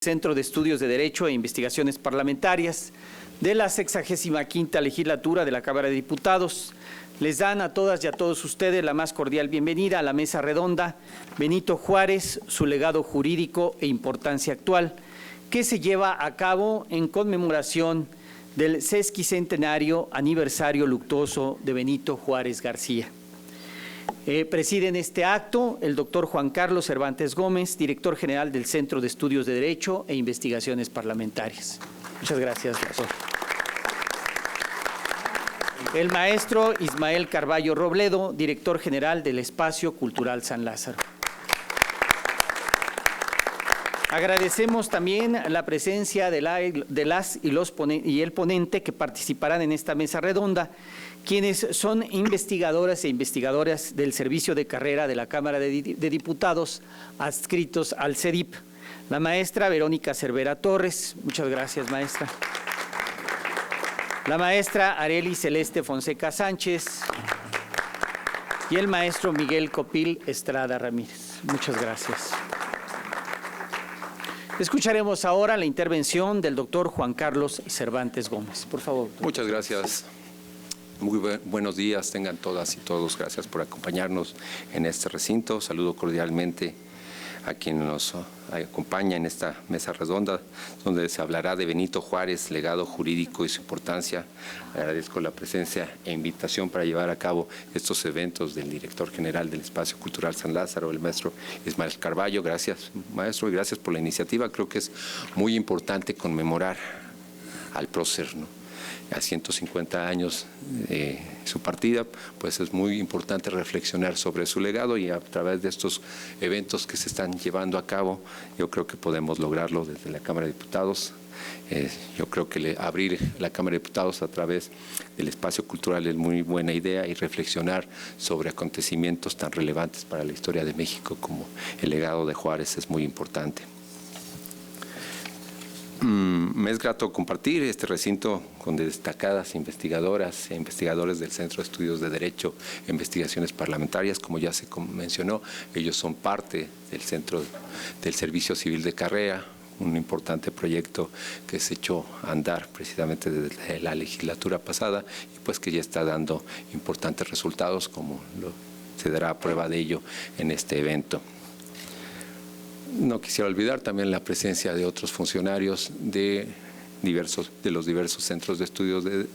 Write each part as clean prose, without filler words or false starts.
Centro de Estudios de Derecho e Investigaciones Parlamentarias de la 65ª Legislatura de la Cámara de Diputados. Les dan a todas y a todos ustedes la más cordial bienvenida a la mesa redonda Benito Juárez, su legado jurídico e importancia actual, que se lleva a cabo en conmemoración del sesquicentenario aniversario luctuoso de Benito Juárez García. Presiden este acto el doctor Juan Carlos Cervantes Gómez, director general del Centro de Estudios de Derecho e Investigaciones Parlamentarias. Muchas gracias, doctor. El maestro Ismael Carballo Robledo, director general del Espacio Cultural San Lázaro. Agradecemos también la presencia de las y el ponente que participarán en esta mesa redonda, quienes son investigadoras e investigadoras del Servicio de Carrera de la Cámara de Diputados adscritos al CEDIP. La maestra Verónica Cervera Torres, muchas gracias, maestra. La maestra Arely Celeste Fonseca Sánchez y el maestro Miguel Copil Estrada Ramírez. Muchas gracias. Escucharemos ahora la intervención del doctor Juan Carlos Cervantes Gómez. Por favor. Muchas gracias. Muy buenos días, tengan todas y todos. Gracias por acompañarnos en este recinto. Saludo cordialmente a quien nos acompaña en esta mesa redonda, donde se hablará de Benito Juárez, legado jurídico y su importancia. Agradezco la presencia e invitación para llevar a cabo estos eventos del director general del Espacio Cultural San Lázaro, el maestro Ismael Carballo. Gracias, maestro, y gracias por la iniciativa. Creo que es muy importante conmemorar al prócer, ¿no? A 150 años de su partida, pues es muy importante reflexionar sobre su legado, y a través de estos eventos que se están llevando a cabo, yo creo que podemos lograrlo desde la Cámara de Diputados. Yo creo que abrir la Cámara de Diputados a través del espacio cultural es muy buena idea, y reflexionar sobre acontecimientos tan relevantes para la historia de México como el legado de Juárez es muy importante. Me es grato compartir este recinto con destacadas investigadoras e investigadores del Centro de Estudios de Derecho e Investigaciones Parlamentarias. Como ya se mencionó, ellos son parte del Centro del Servicio Civil de Carrera, un importante proyecto que se echó a andar precisamente desde la legislatura pasada, y pues que ya está dando importantes resultados, como se dará prueba de ello en este evento. No quisiera olvidar también la presencia de otros funcionarios de los diversos centros de estudios de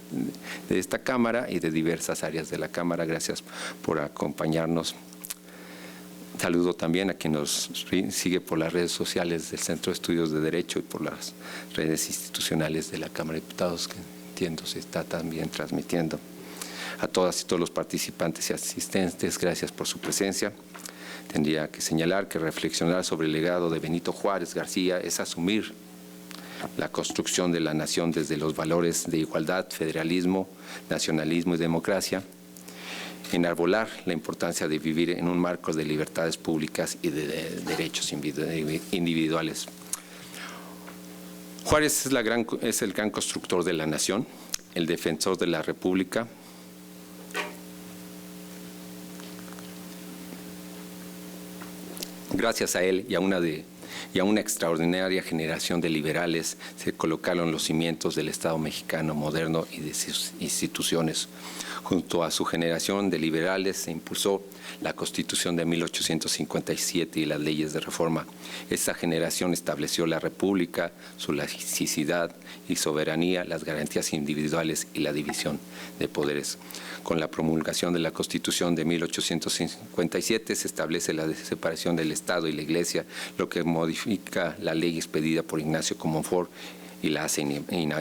esta Cámara y de diversas áreas de la Cámara. Gracias por acompañarnos. Saludo también a quien nos sigue por las redes sociales del Centro de Estudios de Derecho y por las redes institucionales de la Cámara de Diputados, que entiendo se está también transmitiendo. A todas y todos los participantes y asistentes, gracias por su presencia. Tendría que señalar que reflexionar sobre el legado de Benito Juárez García es asumir la construcción de la nación desde los valores de igualdad, federalismo, nacionalismo y democracia, enarbolar la importancia de vivir en un marco de libertades públicas y de derechos individuales. Juárez es el gran constructor de la nación, el defensor de la República. Gracias a él y a una extraordinaria generación de liberales se colocaron los cimientos del Estado mexicano moderno y de sus instituciones. Junto a su generación de liberales se impulsó la Constitución de 1857 y las leyes de reforma. Esta generación estableció la República, su laicidad y soberanía, las garantías individuales y la división de poderes. Con la promulgación de la Constitución de 1857 se establece la separación del Estado y la Iglesia, lo que modifica la ley expedida por Ignacio Comonfort y la hace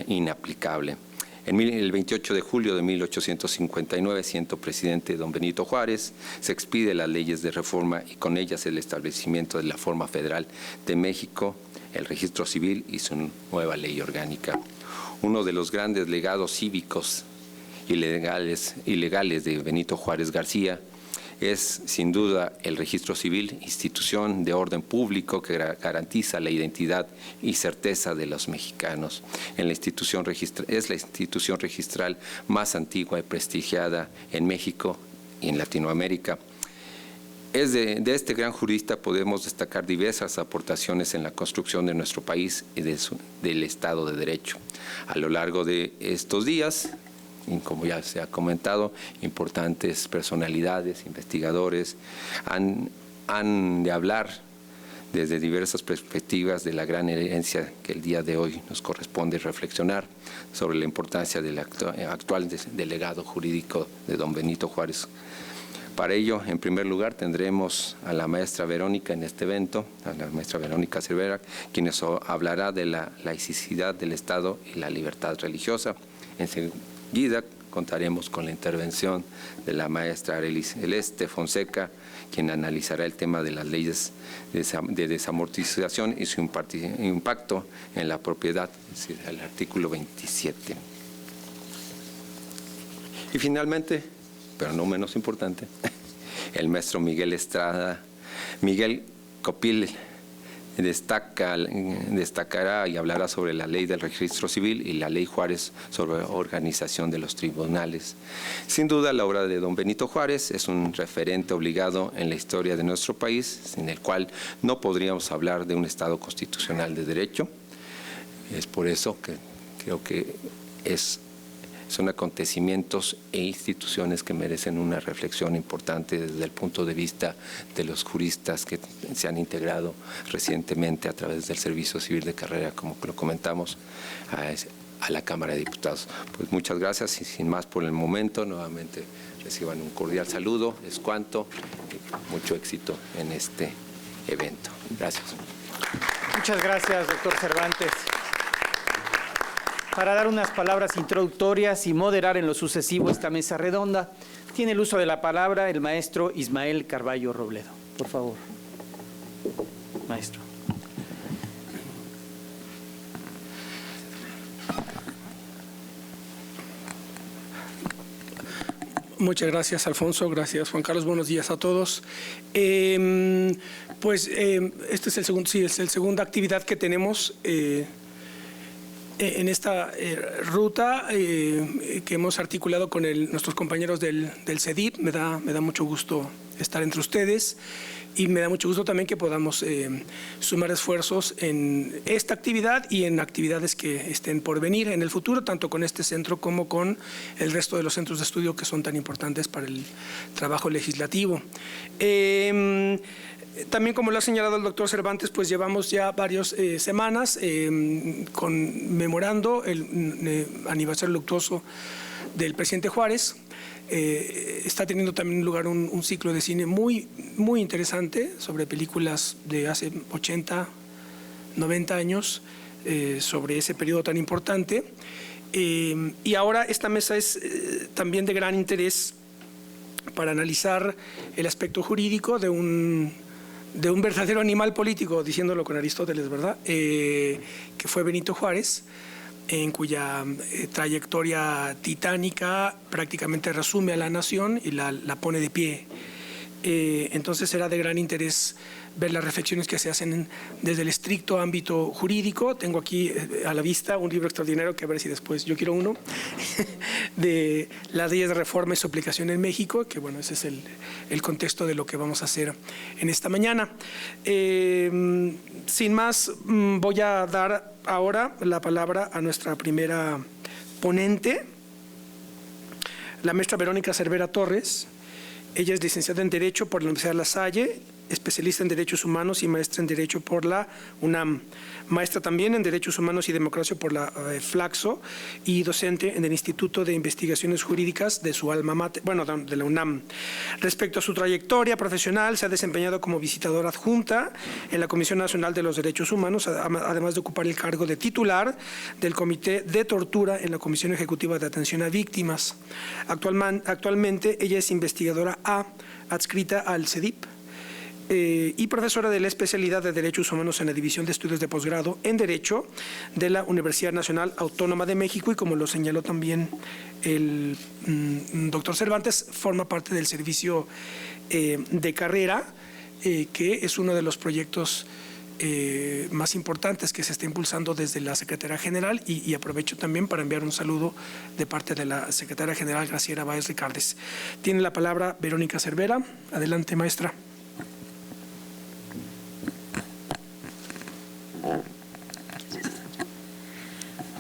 inaplicable. El 28 de julio de 1859, siendo presidente don Benito Juárez, se expide las leyes de reforma y con ellas el establecimiento de la forma federal de México, el registro civil y su nueva ley orgánica. Uno de los grandes legados cívicos y legales de Benito Juárez García es, sin duda, el registro civil, institución de orden público que garantiza la identidad y certeza de los mexicanos. Es la institución registral más antigua y prestigiada en México y en Latinoamérica. De este gran jurista podemos destacar diversas aportaciones en la construcción de nuestro país y del Estado de Derecho. A lo largo de estos días, y como ya se ha comentado, importantes personalidades, investigadores, han de hablar desde diversas perspectivas de la gran herencia que el día de hoy nos corresponde reflexionar sobre la importancia del actual delegado jurídico de don Benito Juárez. Para ello, en primer lugar, tendremos a la maestra Verónica en este evento, a la maestra Verónica Cervera, quien nos hablará de la laicidad del Estado y la libertad religiosa. Enseguida contaremos con la intervención de la maestra Arely Celeste Fonseca, quien analizará el tema de las leyes de desamortización y su impacto en la propiedad, es decir, el artículo 27. Y finalmente, pero no menos importante, el maestro Miguel Copil destacará y hablará sobre la ley del registro civil y la ley Juárez sobre organización de los tribunales. Sin duda, la obra de don Benito Juárez es un referente obligado en la historia de nuestro país, sin el cual no podríamos hablar de un Estado constitucional de derecho. Es por eso que creo que son acontecimientos e instituciones que merecen una reflexión importante desde el punto de vista de los juristas que se han integrado recientemente a través del Servicio Civil de Carrera, como lo comentamos, a la Cámara de Diputados. Pues muchas gracias y sin más por el momento, nuevamente reciban un cordial saludo, es cuanto, y mucho éxito en este evento. Gracias. Muchas gracias, doctor Cervantes. Para dar unas palabras introductorias y moderar en lo sucesivo esta mesa redonda, tiene el uso de la palabra el maestro Ismael Carballo Robledo. Por favor, maestro. Muchas gracias, Alfonso. Gracias, Juan Carlos. Buenos días a todos. Este es la segunda actividad que tenemos en esta ruta que hemos articulado con nuestros compañeros del CEDIP. Me da mucho gusto estar entre ustedes y me da mucho gusto también que podamos sumar esfuerzos en esta actividad y en actividades que estén por venir en el futuro, tanto con este centro como con el resto de los centros de estudio que son tan importantes para el trabajo legislativo. También, como lo ha señalado el doctor Cervantes, pues llevamos ya varias semanas conmemorando el aniversario luctuoso del presidente Juárez. Está teniendo también lugar un ciclo de cine muy interesante sobre películas de hace 80, 90 años, sobre ese periodo tan importante. Y ahora esta mesa es también de gran interés para analizar el aspecto jurídico de un verdadero animal político, diciéndolo con Aristóteles, ¿verdad? Que fue Benito Juárez, en cuya trayectoria titánica prácticamente resume a la nación y la pone de pie. Entonces será de gran interés ver las reflexiones que se hacen desde el estricto ámbito jurídico. Tengo aquí a la vista un libro extraordinario que a ver si después yo quiero uno, de las leyes de reforma y su aplicación en México, que bueno, ese es el contexto de lo que vamos a hacer en esta mañana. Sin más, voy a dar ahora la palabra a nuestra primera ponente, la maestra Verónica Cervera Torres. Ella es licenciada en Derecho por la Universidad de La Salle, especialista en Derechos Humanos y maestra en Derecho por la UNAM. Maestra también en Derechos Humanos y Democracia por la Flaxo y docente en el Instituto de Investigaciones Jurídicas de su alma mater, de la UNAM. Respecto a su trayectoria profesional, se ha desempeñado como visitadora adjunta en la Comisión Nacional de los Derechos Humanos, además de ocupar el cargo de titular del Comité de Tortura en la Comisión Ejecutiva de Atención a Víctimas. Actualmente ella es investigadora adscrita al CEDIP, y profesora de la especialidad de Derechos Humanos en la División de Estudios de Posgrado en Derecho de la Universidad Nacional Autónoma de México, y como lo señaló también el doctor Cervantes, forma parte del servicio de carrera, que es uno de los proyectos más importantes que se está impulsando desde la Secretaría General, y aprovecho también para enviar un saludo de parte de la Secretaria General Graciela Báez Ricardes. Tiene la palabra Verónica Cervera. Adelante, maestra.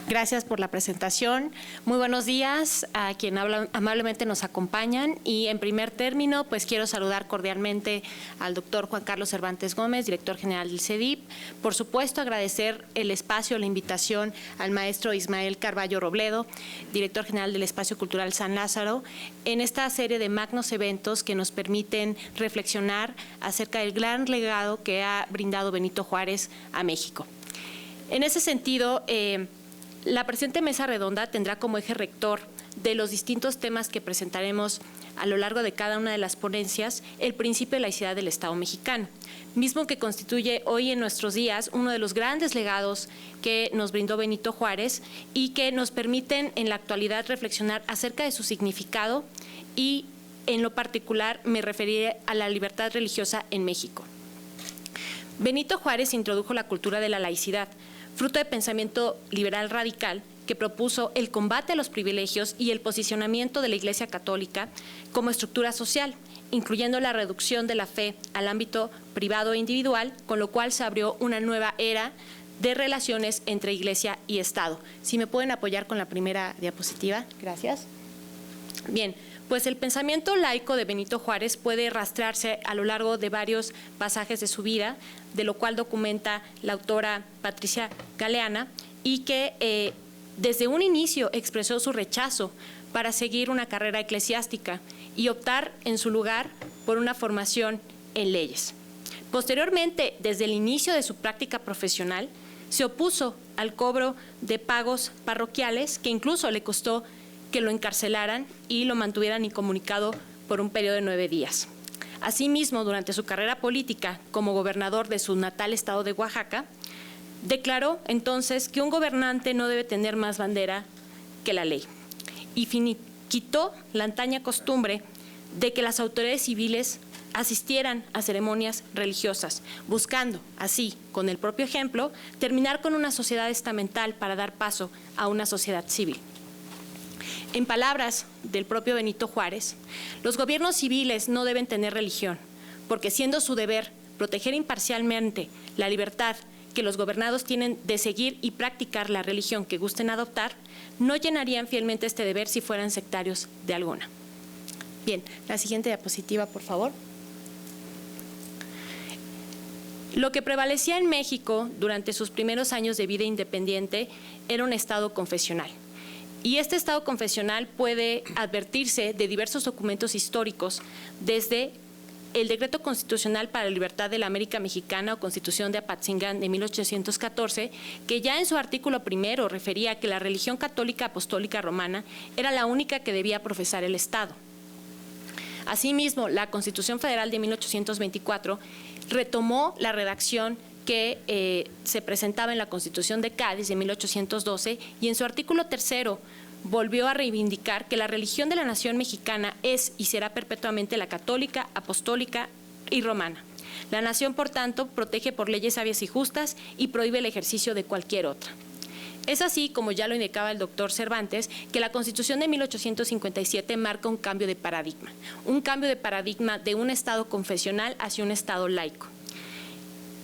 Gracias por la presentación. Muy buenos días a quien amablemente nos acompañan. Y en primer término, pues quiero saludar cordialmente al doctor Juan Carlos Cervantes Gómez, director general del CEDIP. Por supuesto, agradecer el espacio, la invitación al maestro Ismael Carballo Robledo, director general del Espacio Cultural San Lázaro, en esta serie de magnos eventos que nos permiten reflexionar acerca del gran legado que ha brindado Benito Juárez a México. En ese sentido, la presente mesa redonda tendrá como eje rector de los distintos temas que presentaremos a lo largo de cada una de las ponencias el principio de laicidad del Estado mexicano, mismo que constituye hoy en nuestros días uno de los grandes legados que nos brindó Benito Juárez y que nos permiten en la actualidad reflexionar acerca de su significado y en lo particular me referiré a la libertad religiosa en México. Benito Juárez introdujo la cultura de la laicidad, fruto de pensamiento liberal radical que propuso el combate a los privilegios y el posicionamiento de la Iglesia Católica como estructura social, incluyendo la reducción de la fe al ámbito privado e individual, con lo cual se abrió una nueva era de relaciones entre Iglesia y Estado. Si me pueden apoyar con la primera diapositiva. Gracias. Bien. Pues el pensamiento laico de Benito Juárez puede rastrearse a lo largo de varios pasajes de su vida, de lo cual documenta la autora Patricia Galeana, y que desde un inicio expresó su rechazo para seguir una carrera eclesiástica y optar en su lugar por una formación en leyes. Posteriormente, desde el inicio de su práctica profesional, se opuso al cobro de pagos parroquiales, que incluso le costó que lo encarcelaran y lo mantuvieran incomunicado por un periodo de 9 días. Asimismo, durante su carrera política como gobernador de su natal estado de Oaxaca, declaró entonces que un gobernante no debe tener más bandera que la ley y finiquitó la antaña costumbre de que las autoridades civiles asistieran a ceremonias religiosas, buscando así, con el propio ejemplo, terminar con una sociedad estamental para dar paso a una sociedad civil. En palabras del propio Benito Juárez, los gobiernos civiles no deben tener religión, porque siendo su deber proteger imparcialmente la libertad que los gobernados tienen de seguir y practicar la religión que gusten adoptar, no llenarían fielmente este deber si fueran sectarios de alguna. Bien, la siguiente diapositiva, por favor. Lo que prevalecía en México durante sus primeros años de vida independiente era un estado confesional. Y este estado confesional puede advertirse de diversos documentos históricos, desde el Decreto Constitucional para la Libertad de la América Mexicana o Constitución de Apatzingán de 1814, que ya en su artículo primero refería que la religión católica apostólica romana era la única que debía profesar el Estado. Asimismo, la Constitución Federal de 1824 retomó la redacción que se presentaba en la Constitución de Cádiz de 1812 y en su artículo tercero volvió a reivindicar que la religión de la nación mexicana es y será perpetuamente la católica, apostólica y romana. La nación, por tanto, protege por leyes sabias y justas y prohíbe el ejercicio de cualquier otra. Es así, como ya lo indicaba el doctor Cervantes, que la Constitución de 1857 marca un cambio de paradigma de un Estado confesional hacia un Estado laico.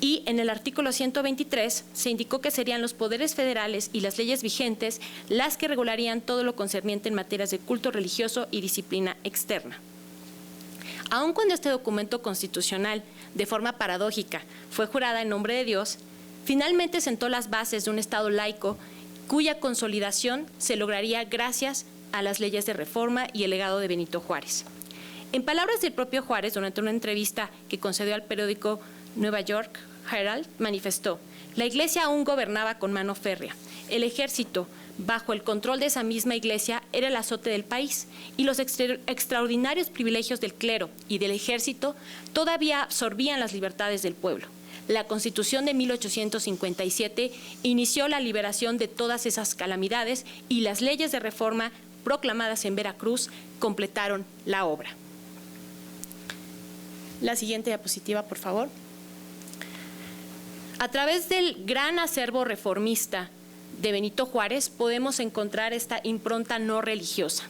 Y en el artículo 123 se indicó que serían los poderes federales y las leyes vigentes las que regularían todo lo concerniente en materias de culto religioso y disciplina externa. Aun cuando este documento constitucional, de forma paradójica, fue jurada en nombre de Dios, finalmente sentó las bases de un Estado laico cuya consolidación se lograría gracias a las leyes de reforma y el legado de Benito Juárez. En palabras del propio Juárez, durante una entrevista que concedió al periódico Nueva York Herald, manifestó: la Iglesia aún gobernaba con mano férrea. El ejército, bajo el control de esa misma Iglesia, era el azote del país, y los extraordinarios privilegios del clero y del ejército todavía absorbían las libertades del pueblo. La Constitución de 1857 inició la liberación de todas esas calamidades y las leyes de reforma proclamadas en Veracruz completaron la obra. La siguiente diapositiva, por favor. A través del gran acervo reformista de Benito Juárez podemos encontrar esta impronta no religiosa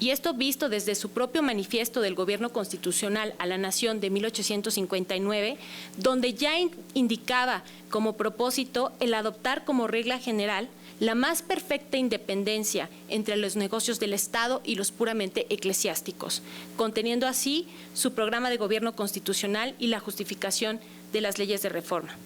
Y esto visto desde su propio manifiesto del Gobierno Constitucional a la Nación de 1859, donde ya indicaba como propósito el adoptar como regla general la más perfecta independencia entre los negocios del Estado y los puramente eclesiásticos, conteniendo así su programa de gobierno constitucional y la justificación de las leyes de reforma.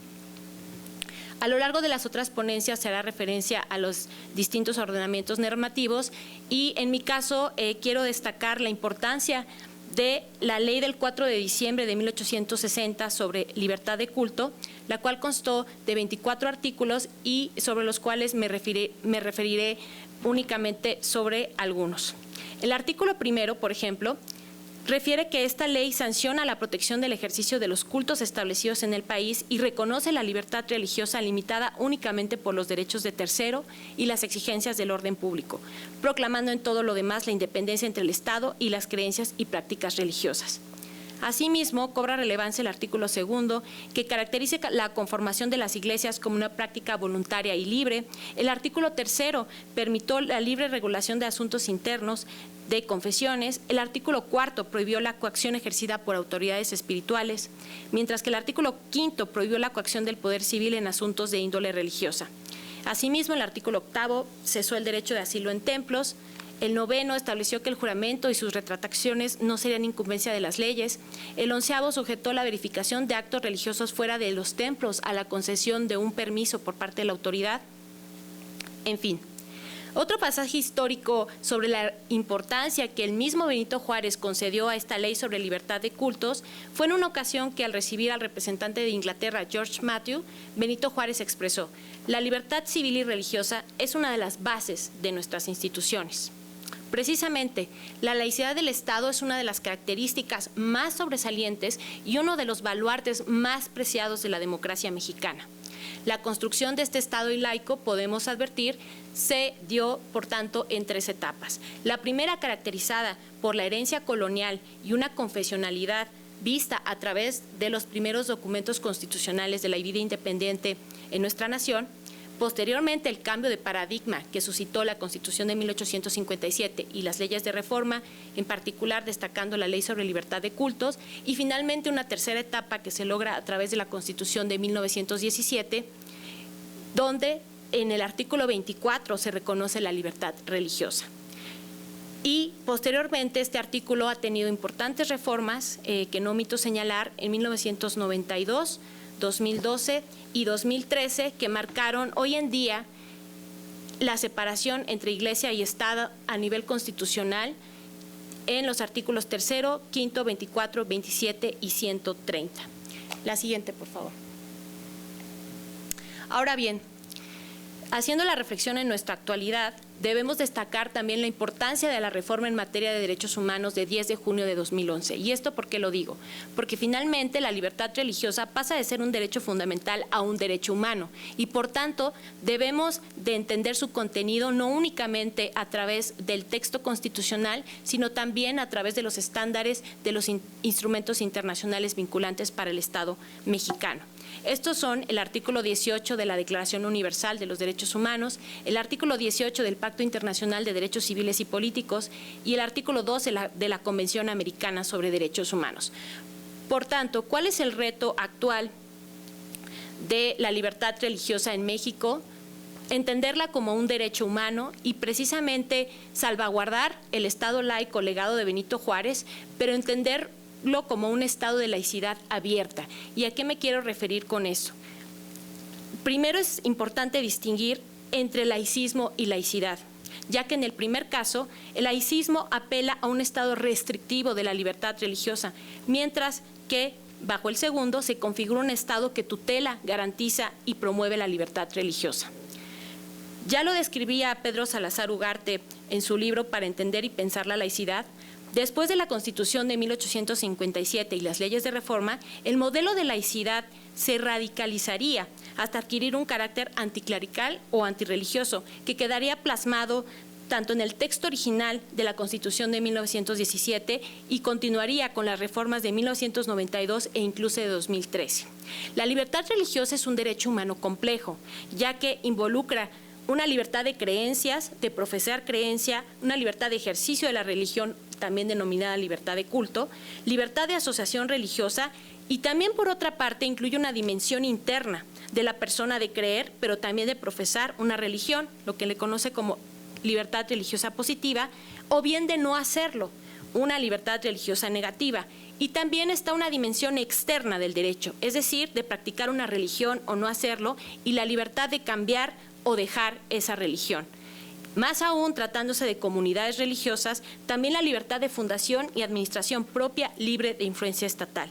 A lo largo de las otras ponencias se hará referencia a los distintos ordenamientos normativos y en mi caso quiero destacar la importancia de la Ley del 4 de diciembre de 1860 sobre libertad de culto, la cual constó de 24 artículos y sobre los cuales me referiré únicamente sobre algunos. El artículo primero, por ejemplo, refiere que esta ley sanciona la protección del ejercicio de los cultos establecidos en el país y reconoce la libertad religiosa limitada únicamente por los derechos de tercero y las exigencias del orden público, proclamando en todo lo demás la independencia entre el Estado y las creencias y prácticas religiosas. Asimismo, cobra relevancia el artículo segundo, que caracteriza la conformación de las iglesias como una práctica voluntaria y libre. El artículo tercero permitió la libre regulación de asuntos internos de confesiones. El artículo cuarto prohibió la coacción ejercida por autoridades espirituales, mientras que el artículo quinto prohibió la coacción del poder civil en asuntos de índole religiosa. Asimismo, el artículo octavo cesó el derecho de asilo en templos. El noveno estableció que el juramento y sus retractaciones no serían incumbencia de las leyes. El onceavo sujetó la verificación de actos religiosos fuera de los templos a la concesión de un permiso por parte de la autoridad. En fin, otro pasaje histórico sobre la importancia que el mismo Benito Juárez concedió a esta ley sobre libertad de cultos fue en una ocasión que al recibir al representante de Inglaterra, George Matthew, Benito Juárez expresó: "La libertad civil y religiosa es una de las bases de nuestras instituciones". Precisamente, la laicidad del Estado es una de las características más sobresalientes y uno de los baluartes más preciados de la democracia mexicana. La construcción de este Estado laico, podemos advertir, se dio, por tanto, en 3 etapas. La primera, caracterizada por la herencia colonial y una confesionalidad vista a través de los primeros documentos constitucionales de la vida independiente en nuestra nación. Posteriormente, el cambio de paradigma que suscitó la Constitución de 1857 y las leyes de reforma, en particular destacando la Ley sobre Libertad de Cultos, y finalmente una tercera etapa que se logra a través de la Constitución de 1917, donde en el artículo 24 se reconoce la libertad religiosa. Y posteriormente este artículo ha tenido importantes reformas que no omito señalar en 1992, 2012 y 2013, que marcaron hoy en día la separación entre Iglesia y Estado a nivel constitucional en los artículos 3º, 5º, 24, 27 y 130. La siguiente, por favor. Ahora bien, haciendo la reflexión en nuestra actualidad, debemos destacar también la importancia de la reforma en materia de derechos humanos de 10 de junio de 2011. ¿Y esto por qué lo digo? Porque finalmente la libertad religiosa pasa de ser un derecho fundamental a un derecho humano y por tanto debemos de entender su contenido no únicamente a través del texto constitucional, sino también a través de los estándares de los instrumentos internacionales vinculantes para el Estado mexicano. Estos son el artículo 18 de la Declaración Universal de los Derechos Humanos, el artículo 18 del Pacto Internacional de Derechos Civiles y Políticos y el artículo 12 de la Convención Americana sobre Derechos Humanos. Por tanto, ¿cuál es el reto actual de la libertad religiosa en México? Entenderla como un derecho humano y precisamente salvaguardar el Estado laico legado de Benito Juárez, pero entenderlo como un estado de laicidad abierta. ¿Y a qué me quiero referir con eso? Primero es importante distinguir entre laicismo y laicidad, ya que en el primer caso, el laicismo apela a un estado restrictivo de la libertad religiosa, mientras que bajo el segundo se configura un estado que tutela, garantiza y promueve la libertad religiosa. Ya lo describía Pedro Salazar Ugarte en su libro Para entender y pensar la laicidad. Después de la Constitución de 1857 y las leyes de reforma, el modelo de laicidad se radicalizaría hasta adquirir un carácter anticlerical o antirreligioso, que quedaría plasmado tanto en el texto original de la Constitución de 1917 y continuaría con las reformas de 1992 e incluso de 2013. La libertad religiosa es un derecho humano complejo, ya que involucra una libertad de creencias, de profesar creencia, una libertad de ejercicio de la religión, también denominada libertad de culto, libertad de asociación religiosa, y también, por otra parte, incluye una dimensión interna de la persona de creer, pero también de profesar una religión, lo que le conoce como libertad religiosa positiva, o bien de no hacerlo, una libertad religiosa negativa. Y también está una dimensión externa del derecho, es decir, de practicar una religión o no hacerlo, y la libertad de cambiar o dejar esa religión. Más aún, tratándose de comunidades religiosas, también la libertad de fundación y administración propia libre de influencia estatal.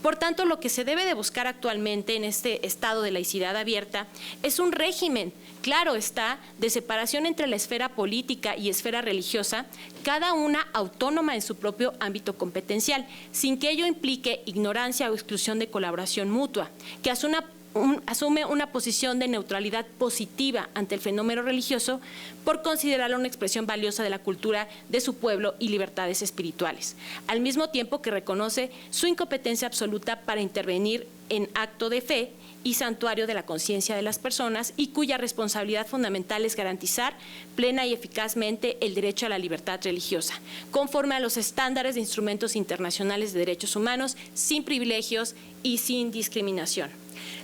Por tanto, lo que se debe de buscar actualmente en este estado de laicidad abierta es un régimen, claro está, de separación entre la esfera política y esfera religiosa, cada una autónoma en su propio ámbito competencial, sin que ello implique ignorancia o exclusión de colaboración mutua, que asume una posición de neutralidad positiva ante el fenómeno religioso por considerarlo una expresión valiosa de la cultura de su pueblo y libertades espirituales, al mismo tiempo que reconoce su incompetencia absoluta para intervenir en acto de fe y santuario de la conciencia de las personas, y cuya responsabilidad fundamental es garantizar plena y eficazmente el derecho a la libertad religiosa, conforme a los estándares de instrumentos internacionales de derechos humanos, sin privilegios y sin discriminación.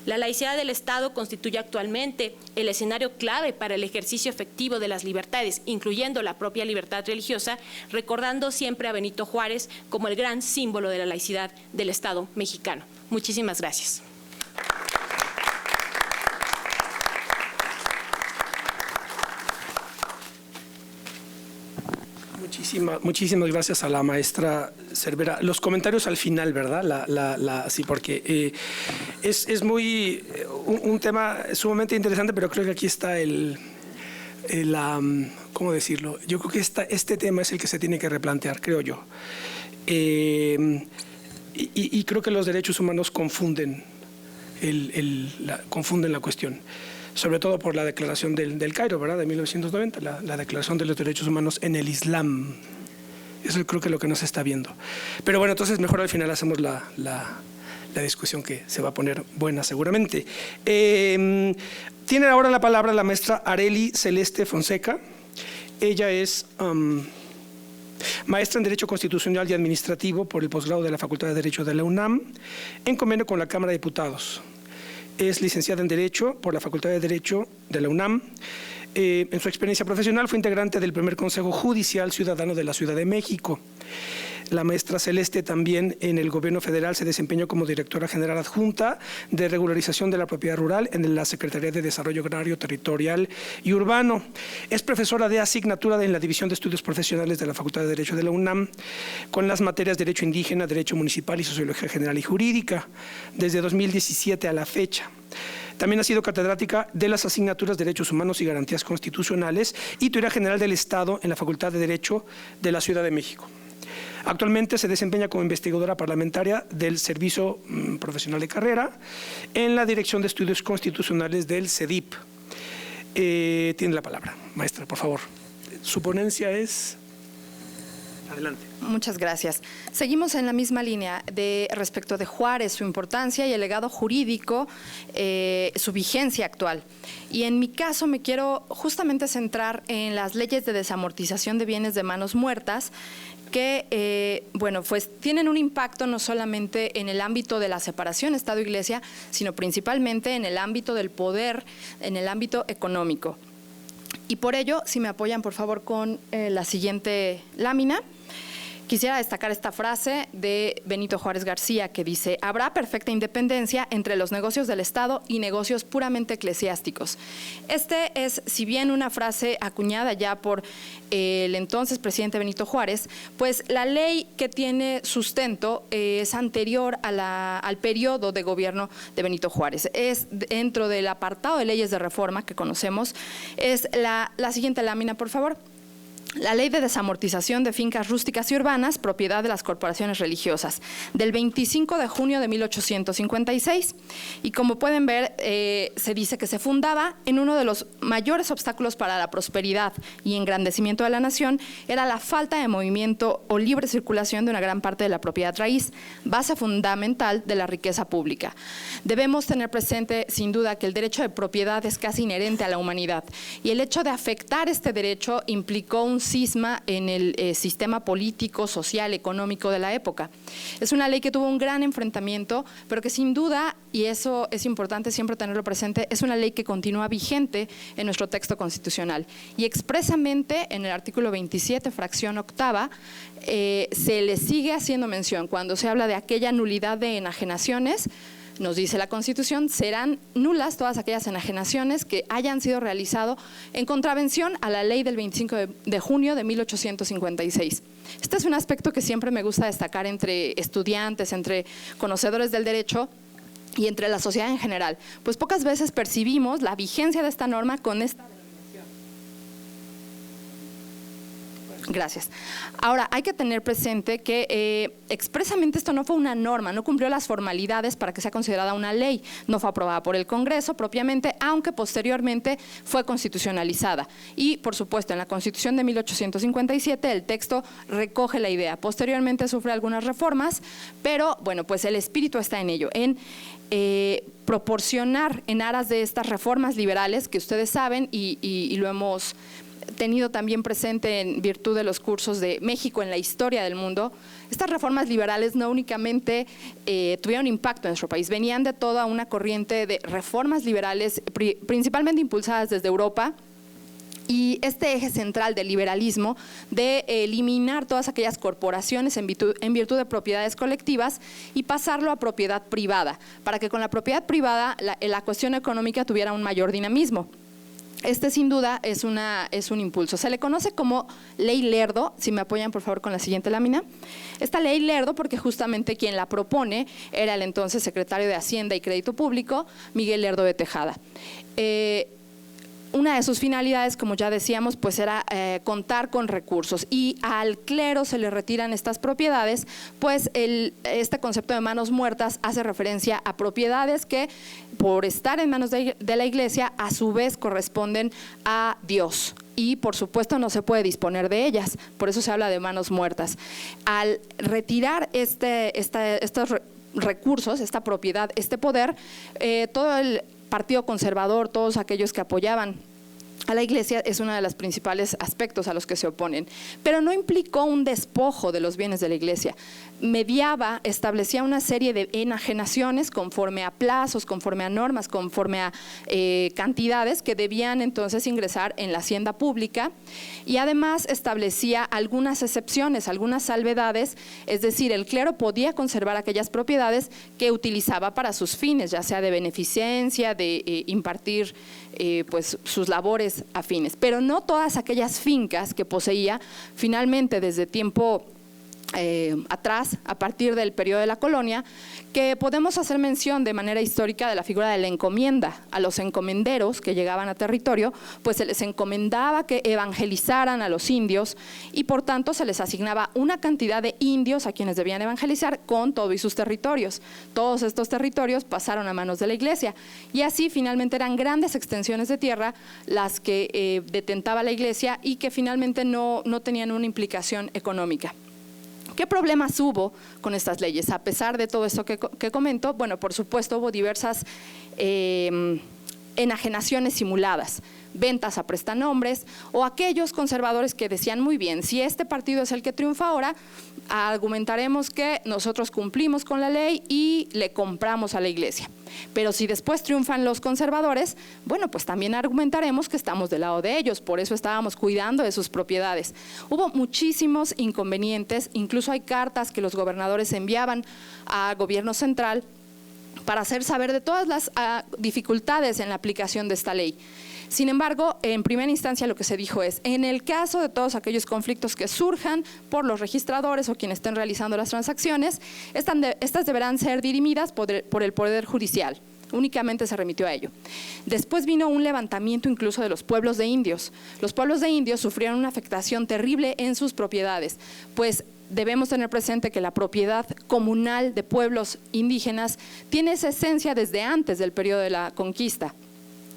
La laicidad del Estado constituye actualmente el escenario clave para el ejercicio efectivo de las libertades, incluyendo la propia libertad religiosa, recordando siempre a Benito Juárez como el gran símbolo de la laicidad del Estado mexicano. Muchísimas gracias. Muchísimas gracias a la maestra Cervera. Los comentarios al final, ¿verdad? Sí, porque es muy un tema sumamente interesante, pero creo que aquí está ¿cómo decirlo? Yo creo que este tema es el que se tiene que replantear, creo yo. Y creo que los derechos humanos confunden la cuestión, sobre todo por la declaración del Cairo, ¿verdad?, de 1990, la declaración de los derechos humanos en el Islam. Eso creo que es lo que no se está viendo. Pero bueno, entonces mejor al final hacemos la discusión, que se va a poner buena seguramente. Tiene ahora la palabra la maestra Arely Celeste Fonseca. Ella es maestra en Derecho Constitucional y Administrativo por el posgrado de la Facultad de Derecho de la UNAM, en convenio con la Cámara de Diputados. Es licenciada en Derecho por la Facultad de Derecho de la UNAM. En su experiencia profesional fue integrante del primer Consejo Judicial Ciudadano de la Ciudad de México. La maestra Celeste también en el Gobierno Federal se desempeñó como Directora General Adjunta de Regularización de la Propiedad Rural en la Secretaría de Desarrollo Agrario, Territorial y Urbano. Es profesora de asignatura en la División de Estudios Profesionales de la Facultad de Derecho de la UNAM, con las materias Derecho Indígena, Derecho Municipal y Sociología General y Jurídica, desde 2017 a la fecha. También ha sido catedrática de las asignaturas Derechos Humanos y Garantías Constitucionales y Teoría General del Estado en la Facultad de Derecho de la Ciudad de México. Actualmente se desempeña como investigadora parlamentaria del Servicio Profesional de Carrera en la Dirección de Estudios Constitucionales del CEDIP. Tiene la palabra, maestra, por favor. Su ponencia es... Adelante. Muchas gracias. Seguimos en la misma línea respecto de Juárez, su importancia y el legado jurídico, su vigencia actual. Y en mi caso me quiero justamente centrar en las leyes de desamortización de bienes de manos muertas, que, pues tienen un impacto no solamente en el ámbito de la separación Estado-Iglesia, sino principalmente en el ámbito del poder, en el ámbito económico. Y por ello, si me apoyan, por favor, con la siguiente lámina. Quisiera destacar esta frase de Benito Juárez García que dice: habrá perfecta independencia entre los negocios del Estado y negocios puramente eclesiásticos. Este es, si bien una frase acuñada ya por el entonces presidente Benito Juárez, pues la ley que tiene sustento es anterior al periodo de gobierno de Benito Juárez. Es dentro del apartado de leyes de reforma que conocemos. Es la siguiente lámina, por favor. la Ley de Desamortización de Fincas Rústicas y Urbanas, propiedad de las corporaciones religiosas, del 25 de junio de 1856. Y como pueden ver, se dice que se fundaba en uno de los mayores obstáculos para la prosperidad y engrandecimiento de la nación, era la falta de movimiento o libre circulación de una gran parte de la propiedad raíz, base fundamental de la riqueza pública. Debemos tener presente, sin duda, que el derecho de propiedad es casi inherente a la humanidad, y el hecho de afectar este derecho implicó un cisma en el sistema político, social, económico de la época. Es una ley que tuvo un gran enfrentamiento, pero que sin duda, y eso es importante siempre tenerlo presente, es una ley que continúa vigente en nuestro texto constitucional. Y expresamente en el artículo 27, fracción octava, se le sigue haciendo mención cuando se habla de aquella nulidad de enajenaciones. Nos dice la Constitución, serán nulas todas aquellas enajenaciones que hayan sido realizadas en contravención a la ley del 25 de junio de 1856. Este es un aspecto que siempre me gusta destacar entre estudiantes, entre conocedores del derecho y entre la sociedad en general, pues pocas veces percibimos la vigencia de esta norma con esta. Gracias. Ahora, hay que tener presente que expresamente esto no fue una norma, no cumplió las formalidades para que sea considerada una ley, no fue aprobada por el Congreso propiamente, aunque posteriormente fue constitucionalizada. Y, por supuesto, en la Constitución de 1857 el texto recoge la idea. Posteriormente sufre algunas reformas, pero, bueno, pues el espíritu está en ello, en proporcionar en aras de estas reformas liberales que ustedes saben y lo hemos tenido también presente en virtud de los cursos de México en la historia del mundo. Estas reformas liberales no únicamente tuvieron impacto en nuestro país, venían de toda una corriente de reformas liberales principalmente impulsadas desde Europa. Y este eje central del liberalismo de eliminar todas aquellas corporaciones en virtud de propiedades colectivas y pasarlo a propiedad privada, para que con la propiedad privada la cuestión económica tuviera un mayor dinamismo. Este sin duda es un impulso. Se le conoce como Ley Lerdo, si me apoyan por favor con la siguiente lámina. Esta Ley Lerdo porque justamente quien la propone era el entonces secretario de Hacienda y Crédito Público, Miguel Lerdo de Tejada. Una de sus finalidades, como ya decíamos, pues era contar con recursos, y al clero se le retiran estas propiedades, pues este concepto de manos muertas hace referencia a propiedades que por estar en manos de la Iglesia a su vez corresponden a Dios. Y por supuesto no se puede disponer de ellas, por eso se habla de manos muertas. Al retirar estos recursos, esta propiedad, este poder, todo el Partido Conservador, todos aquellos que apoyaban a la Iglesia, es uno de los principales aspectos a los que se oponen. Pero no implicó un despojo de los bienes de la Iglesia. Mediaba, establecía una serie de enajenaciones conforme a plazos, conforme a normas, conforme a cantidades que debían entonces ingresar en la hacienda pública, y además establecía algunas excepciones, algunas salvedades, es decir, el clero podía conservar aquellas propiedades que utilizaba para sus fines, ya sea de beneficencia, de impartir pues sus labores afines, pero no todas aquellas fincas que poseía. Finalmente, desde tiempo atrás, a partir del periodo de la colonia, que podemos hacer mención de manera histórica de la figura de la encomienda. A los encomenderos que llegaban a territorio, pues se les encomendaba que evangelizaran a los indios, y por tanto se les asignaba una cantidad de indios a quienes debían evangelizar con todo y sus territorios. Todos estos territorios pasaron a manos de la Iglesia, y así finalmente eran grandes extensiones de tierra las que detentaba la Iglesia y que finalmente no tenían una implicación económica. ¿Qué problemas hubo con estas leyes? A pesar de todo esto que comento, bueno, por supuesto hubo diversas enajenaciones simuladas, ventas a prestanombres, o aquellos conservadores que decían, muy bien, si este partido es el que triunfa ahora, argumentaremos que nosotros cumplimos con la ley y le compramos a la Iglesia. Pero si después triunfan los conservadores, bueno, pues también argumentaremos que estamos del lado de ellos, por eso estábamos cuidando de sus propiedades. Hubo muchísimos inconvenientes, incluso hay cartas que los gobernadores enviaban al gobierno central para hacer saber de todas las dificultades en la aplicación de esta ley. Sin embargo, en primera instancia lo que se dijo es, en el caso de todos aquellos conflictos que surjan por los registradores o quienes estén realizando las transacciones, estas deberán ser dirimidas por el Poder Judicial. únicamente se remitió a ello. Después vino un levantamiento incluso de los pueblos de indios. Los pueblos de indios sufrieron una afectación terrible en sus propiedades, pues debemos tener presente que la propiedad comunal de pueblos indígenas tiene esa esencia desde antes del periodo de la conquista.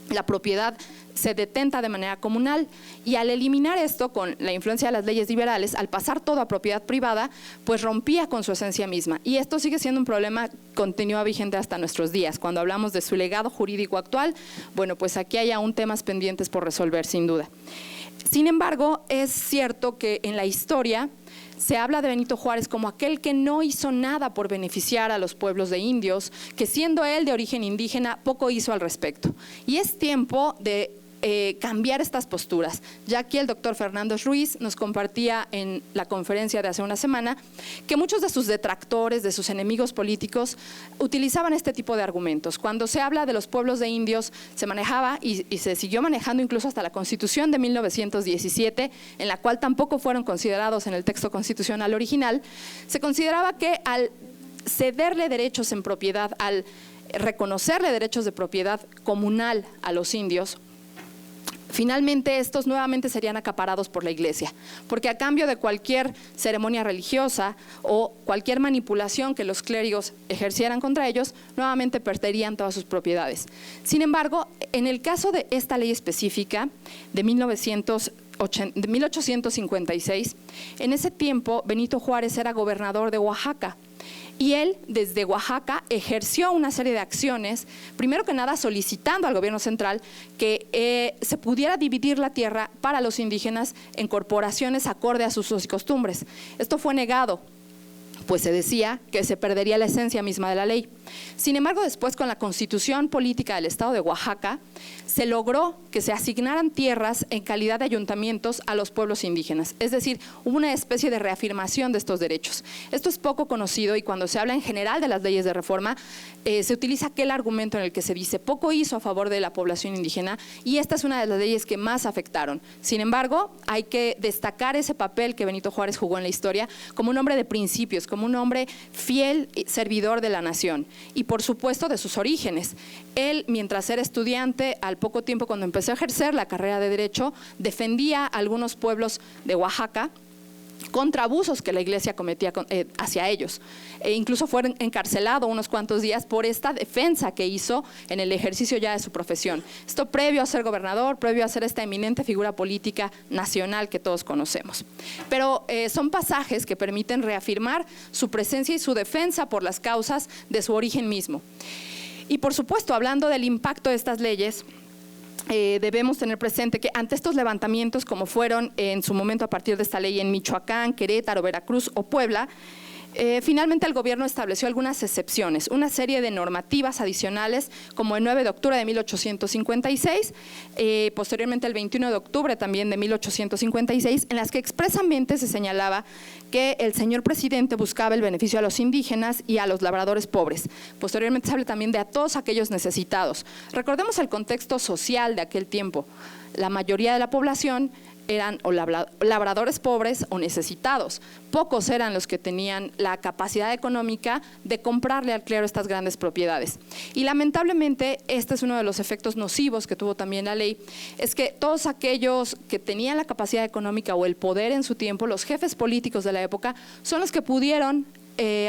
La propiedad se detenta de manera comunal y al eliminar esto con la influencia de las leyes liberales, al pasar todo a propiedad privada, pues rompía con su esencia misma. Y esto sigue siendo un problema continúa vigente hasta nuestros días. Cuando hablamos de su legado jurídico actual, bueno, pues aquí hay aún temas pendientes por resolver sin duda. Sin embargo, es cierto que en la historia se habla de Benito Juárez como aquel que no hizo nada por beneficiar a los pueblos de indios, que siendo él de origen indígena, poco hizo al respecto. Y es tiempo de cambiar estas posturas. Ya aquí el doctor Fernando Ruiz nos compartía en la conferencia de hace una semana que muchos de sus detractores, de sus enemigos políticos, utilizaban este tipo de argumentos. Cuando se habla de los pueblos de indios, se manejaba y se siguió manejando incluso hasta la Constitución de 1917, en la cual tampoco fueron considerados en el texto constitucional original. Se consideraba que al cederle derechos en propiedad, al reconocerle derechos de propiedad comunal a los indios, finalmente estos nuevamente serían acaparados por la Iglesia, porque a cambio de cualquier ceremonia religiosa o cualquier manipulación que los clérigos ejercieran contra ellos, nuevamente perderían todas sus propiedades. Sin embargo, en el caso de esta ley específica de 1856, en ese tiempo Benito Juárez era gobernador de Oaxaca. Y él, desde Oaxaca, ejerció una serie de acciones, primero que nada solicitando al gobierno central que se pudiera dividir la tierra para los indígenas en corporaciones acorde a sus usos y costumbres. Esto fue negado, pues se decía que se perdería la esencia misma de la ley. Sin embargo, después con la Constitución Política del Estado de Oaxaca, se logró que se asignaran tierras en calidad de ayuntamientos a los pueblos indígenas. Es decir, hubo una especie de reafirmación de estos derechos. Esto es poco conocido y cuando se habla en general de las leyes de reforma, se utiliza aquel argumento en el que se dice poco hizo a favor de la población indígena y esta es una de las leyes que más afectaron. Sin embargo, hay que destacar ese papel que Benito Juárez jugó en la historia como un hombre de principios, como un hombre fiel servidor de la nación y por supuesto de sus orígenes. Él, mientras era estudiante, al poco tiempo cuando empezó a ejercer la carrera de Derecho, defendía a algunos pueblos de Oaxaca contra abusos que la Iglesia cometía hacia ellos. Incluso fue encarcelado unos cuantos días por esta defensa que hizo en el ejercicio ya de su profesión. Esto previo a ser gobernador, previo a ser esta eminente figura política nacional que todos conocemos. Pero son pasajes que permiten reafirmar su presencia y su defensa por las causas de su origen mismo. Y por supuesto, hablando del impacto de estas leyes, debemos tener presente que ante estos levantamientos, como fueron en su momento a partir de esta ley en Michoacán, Querétaro, Veracruz o Puebla, finalmente el gobierno estableció algunas excepciones, una serie de normativas adicionales, como el 9 de octubre de 1856, posteriormente el 21 de octubre también de 1856, en las que expresamente se señalaba que el señor presidente buscaba el beneficio a los indígenas y a los labradores pobres. Posteriormente se habla también de a todos aquellos necesitados. Recordemos el contexto social de aquel tiempo. La mayoría de la población eran o labradores pobres o necesitados. Pocos eran los que tenían la capacidad económica de comprarle al clero estas grandes propiedades. Y lamentablemente, este es uno de los efectos nocivos que tuvo también la ley, es que todos aquellos que tenían la capacidad económica o el poder en su tiempo, los jefes políticos de la época, son los que pudieron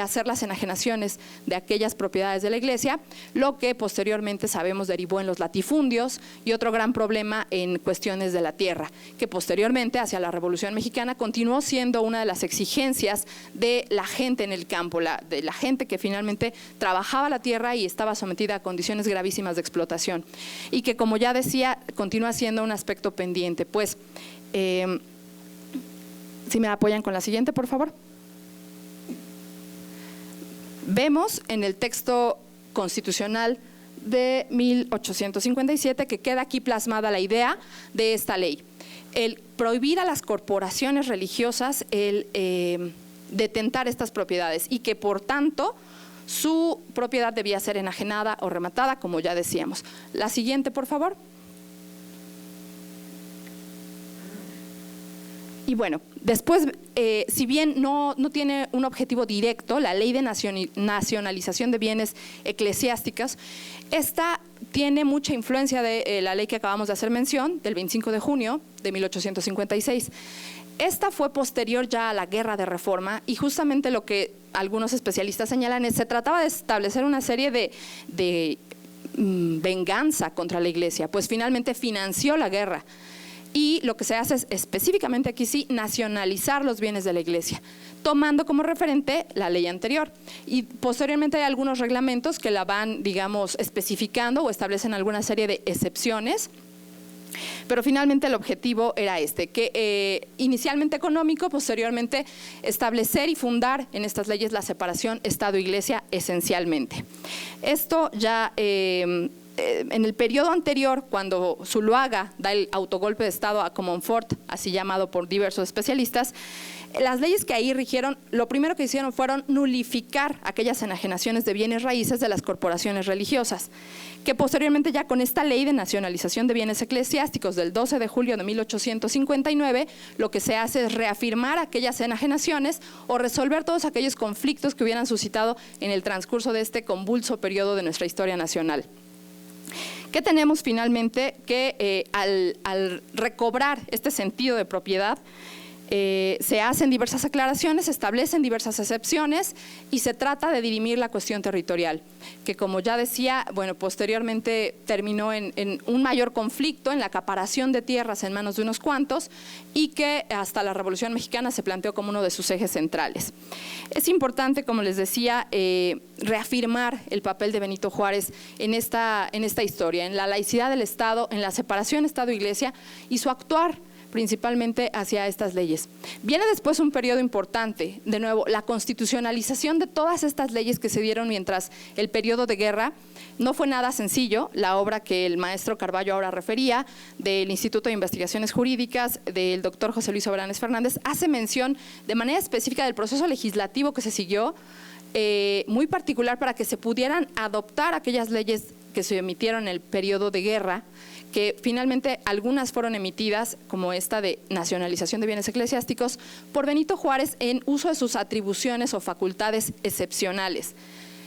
hacer las enajenaciones de aquellas propiedades de la Iglesia, lo que posteriormente sabemos derivó en los latifundios y otro gran problema en cuestiones de la tierra, que posteriormente hacia la Revolución Mexicana continuó siendo una de las exigencias de la gente en el campo, de la gente que finalmente trabajaba la tierra y estaba sometida a condiciones gravísimas de explotación y que, como ya decía, continúa siendo un aspecto pendiente. Pues, si me apoyan con la siguiente, por favor. Vemos en el texto constitucional de 1857 que queda aquí plasmada la idea de esta ley. El prohibir a las corporaciones religiosas el detentar estas propiedades y que por tanto su propiedad debía ser enajenada o rematada, como ya decíamos. La siguiente, por favor. Y bueno, después, si bien no tiene un objetivo directo, la Ley de Nacionalización de Bienes Eclesiásticos, esta tiene mucha influencia de la ley que acabamos de hacer mención, del 25 de junio de 1856. Esta fue posterior ya a la Guerra de Reforma y justamente lo que algunos especialistas señalan es que se trataba de establecer una serie de venganza contra la Iglesia, pues finalmente financió la guerra. Y lo que se hace es específicamente aquí sí nacionalizar los bienes de la Iglesia, tomando como referente la ley anterior. Y posteriormente hay algunos reglamentos que la van, digamos, especificando o establecen alguna serie de excepciones. Pero finalmente el objetivo era que inicialmente económico, posteriormente establecer y fundar en estas leyes la separación Estado-Iglesia esencialmente. Esto ya en el periodo anterior, cuando Zuluaga da el autogolpe de Estado a Comonfort, así llamado por diversos especialistas, las leyes que ahí rigieron, lo primero que hicieron fueron nulificar aquellas enajenaciones de bienes raíces de las corporaciones religiosas, que posteriormente ya con esta ley de nacionalización de bienes eclesiásticos del 12 de julio de 1859, lo que se hace es reafirmar aquellas enajenaciones o resolver todos aquellos conflictos que hubieran suscitado en el transcurso de este convulso periodo de nuestra historia nacional. ¿Qué tenemos finalmente? Que al recobrar este sentido de propiedad, se hacen diversas aclaraciones, se establecen diversas excepciones y se trata de dirimir la cuestión territorial, que como ya decía, bueno, posteriormente terminó en un mayor conflicto, en la acaparación de tierras en manos de unos cuantos y que hasta la Revolución Mexicana se planteó como uno de sus ejes centrales. Es importante, como les decía, reafirmar el papel de Benito Juárez en esta historia, en la laicidad del Estado, en la separación Estado-Iglesia y su actuar principalmente hacia estas leyes. Viene después un periodo importante, de nuevo, la constitucionalización de todas estas leyes que se dieron mientras el periodo de guerra. No fue nada sencillo, la obra que el maestro Carballo ahora refería, del Instituto de Investigaciones Jurídicas, del doctor José Luis Sobranes Fernández, hace mención de manera específica del proceso legislativo que se siguió, muy particular para que se pudieran adoptar aquellas leyes que se emitieron en el periodo de guerra, que finalmente algunas fueron emitidas, como esta de nacionalización de bienes eclesiásticos, por Benito Juárez en uso de sus atribuciones o facultades excepcionales.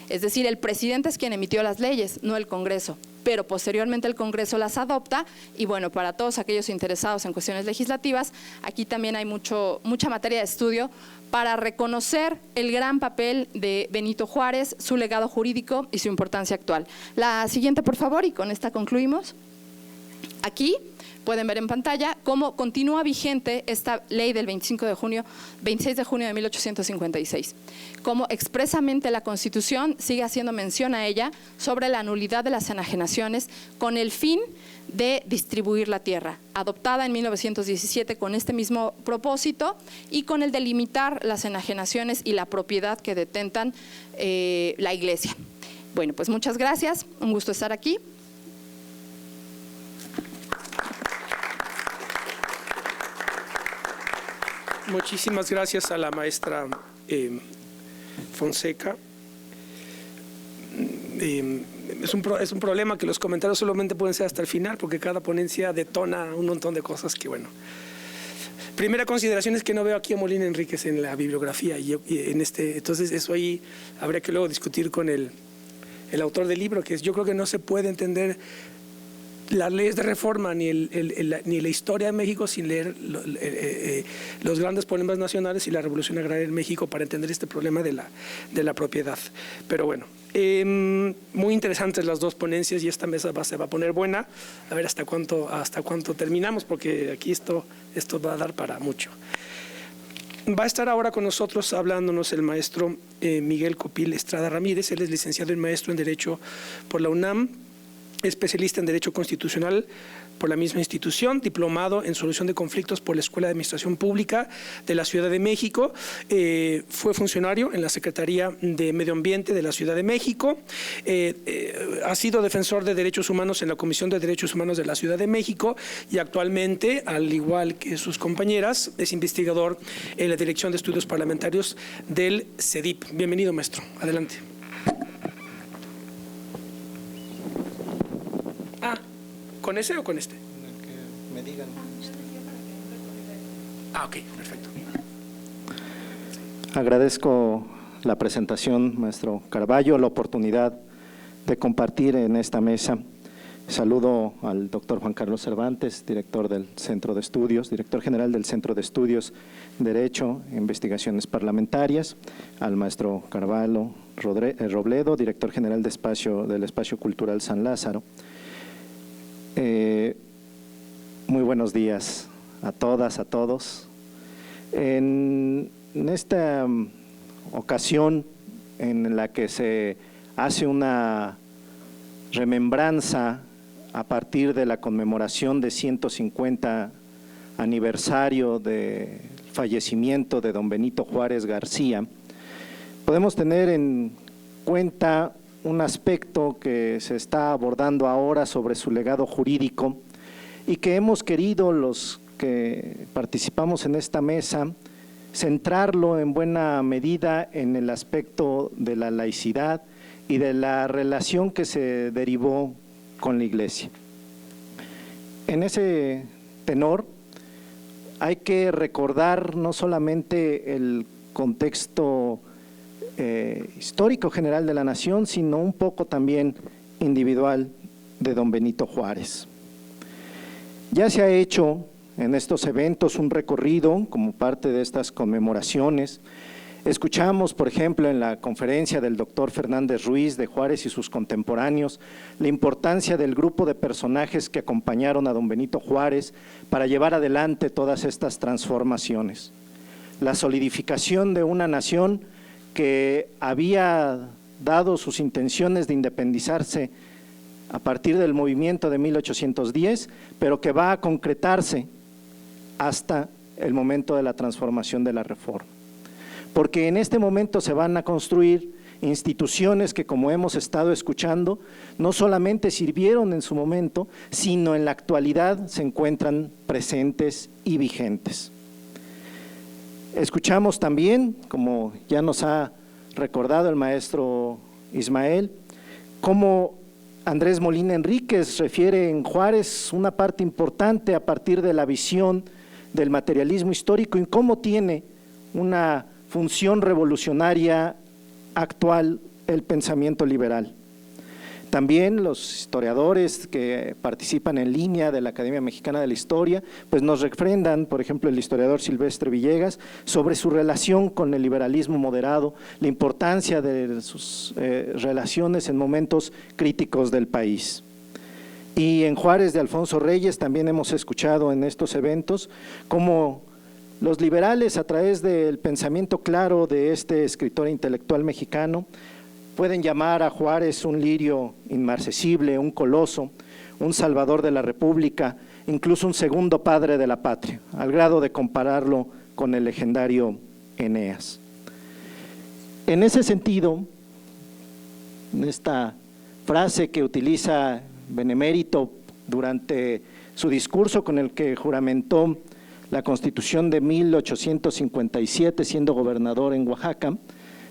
Es decir, el presidente es quien emitió las leyes, no el Congreso, pero posteriormente el Congreso las adopta y bueno, para todos aquellos interesados en cuestiones legislativas, aquí también hay mucha materia de estudio para reconocer el gran papel de Benito Juárez, su legado jurídico y su importancia actual. La siguiente, por favor, y con esta concluimos. Aquí pueden ver en pantalla cómo continúa vigente esta ley del 26 de junio de 1856, cómo expresamente la Constitución sigue haciendo mención a ella sobre la nulidad de las enajenaciones con el fin de distribuir la tierra, adoptada en 1917 con este mismo propósito y con el de limitar las enajenaciones y la propiedad que detentan la Iglesia. Bueno, pues muchas gracias, un gusto estar aquí. Muchísimas gracias a la maestra Fonseca. Es un problema que los comentarios solamente pueden ser hasta el final, porque cada ponencia detona un montón de cosas que, bueno. Primera consideración es que no veo aquí a Molina Enríquez en la bibliografía, entonces eso ahí habría que luego discutir con el autor del libro, que yo creo que no se puede entender las leyes de reforma ni la historia de México sin leer los grandes problemas nacionales y la revolución agraria en México para entender este problema de la propiedad. Pero bueno, muy interesantes las dos ponencias y esta mesa se va a poner buena. A ver hasta cuánto terminamos, porque aquí esto va a dar para mucho. Va a estar ahora con nosotros hablándonos el maestro Miguel Copil Estrada Ramírez. Él es licenciado y maestro en Derecho por la UNAM, especialista en Derecho Constitucional por la misma institución, diplomado en Solución de Conflictos por la Escuela de Administración Pública de la Ciudad de México, fue funcionario en la Secretaría de Medio Ambiente de la Ciudad de México, ha sido defensor de derechos humanos en la Comisión de Derechos Humanos de la Ciudad de México y actualmente, al igual que sus compañeras, es investigador en la Dirección de Estudios Parlamentarios del CEDIP. Bienvenido, maestro. Adelante. ¿Con ese o con este? El que me digan. Ok, perfecto. Agradezco la presentación, maestro Carballo, la oportunidad de compartir en esta mesa. Saludo al doctor Juan Carlos Cervantes, director del Centro de Estudios, director general del Centro de Estudios Derecho e Investigaciones Parlamentarias, al maestro Carvalho Robledo, director general del Espacio Cultural San Lázaro. Muy buenos días a todas, a todos. En esta ocasión en la que se hace una remembranza a partir de la conmemoración de 150 aniversario del fallecimiento de don Benito Juárez García, podemos tener en cuenta un aspecto que se está abordando ahora sobre su legado jurídico y que hemos querido los que participamos en esta mesa centrarlo en buena medida en el aspecto de la laicidad y de la relación que se derivó con la Iglesia. En ese tenor hay que recordar no solamente el contexto histórico general de la nación, sino un poco también individual de don Benito Juárez. Ya se ha hecho en estos eventos un recorrido como parte de estas conmemoraciones. Escuchamos, por ejemplo, en la conferencia del doctor Fernández Ruiz de Juárez y sus contemporáneos, la importancia del grupo de personajes que acompañaron a don Benito Juárez para llevar adelante todas estas transformaciones. La solidificación de una nación que había dado sus intenciones de independizarse a partir del movimiento de 1810, pero que va a concretarse hasta el momento de la transformación de la Reforma. Porque en este momento se van a construir instituciones que, como hemos estado escuchando, no solamente sirvieron en su momento, sino en la actualidad se encuentran presentes y vigentes. Escuchamos también, como ya nos ha recordado el maestro Ismael, cómo Andrés Molina Enríquez refiere en Juárez una parte importante a partir de la visión del materialismo histórico y cómo tiene una función revolucionaria actual el pensamiento liberal. También los historiadores que participan en línea de la Academia Mexicana de la Historia, pues nos refrendan, por ejemplo, el historiador Silvestre Villegas, sobre su relación con el liberalismo moderado, la importancia de sus relaciones en momentos críticos del país. Y en Juárez de Alfonso Reyes también hemos escuchado en estos eventos cómo los liberales, a través del pensamiento claro de este escritor intelectual mexicano, pueden llamar a Juárez un lirio inmarcesible, un coloso, un salvador de la República, incluso un segundo padre de la patria, al grado de compararlo con el legendario Eneas. En ese sentido, en esta frase que utiliza Benemérito durante su discurso con el que juramentó la Constitución de 1857, siendo gobernador en Oaxaca,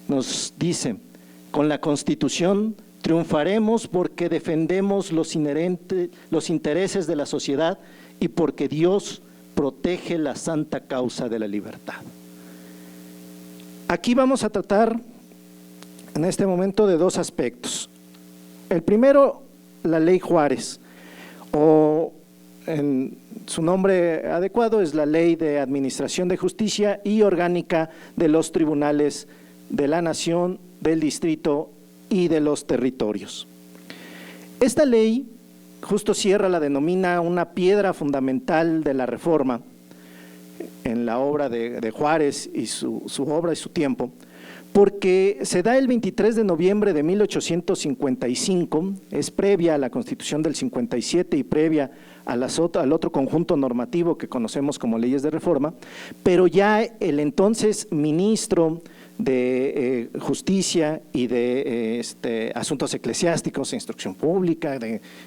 nos dice: con la Constitución triunfaremos porque defendemos los intereses de la sociedad y porque Dios protege la santa causa de la libertad. Aquí vamos a tratar en este momento de dos aspectos. El primero, la Ley Juárez, o en su nombre adecuado es la Ley de Administración de Justicia y Orgánica de los Tribunales de la Nación, del Distrito y de los territorios. Esta ley, Justo Sierra la denomina una piedra fundamental de la Reforma en la obra de Juárez y su obra y su tiempo, porque se da el 23 de noviembre de 1855, es previa a la Constitución del 57 y previa al otro conjunto normativo que conocemos como leyes de reforma, pero ya el entonces ministro de Justicia y de Asuntos Eclesiásticos e Instrucción Pública,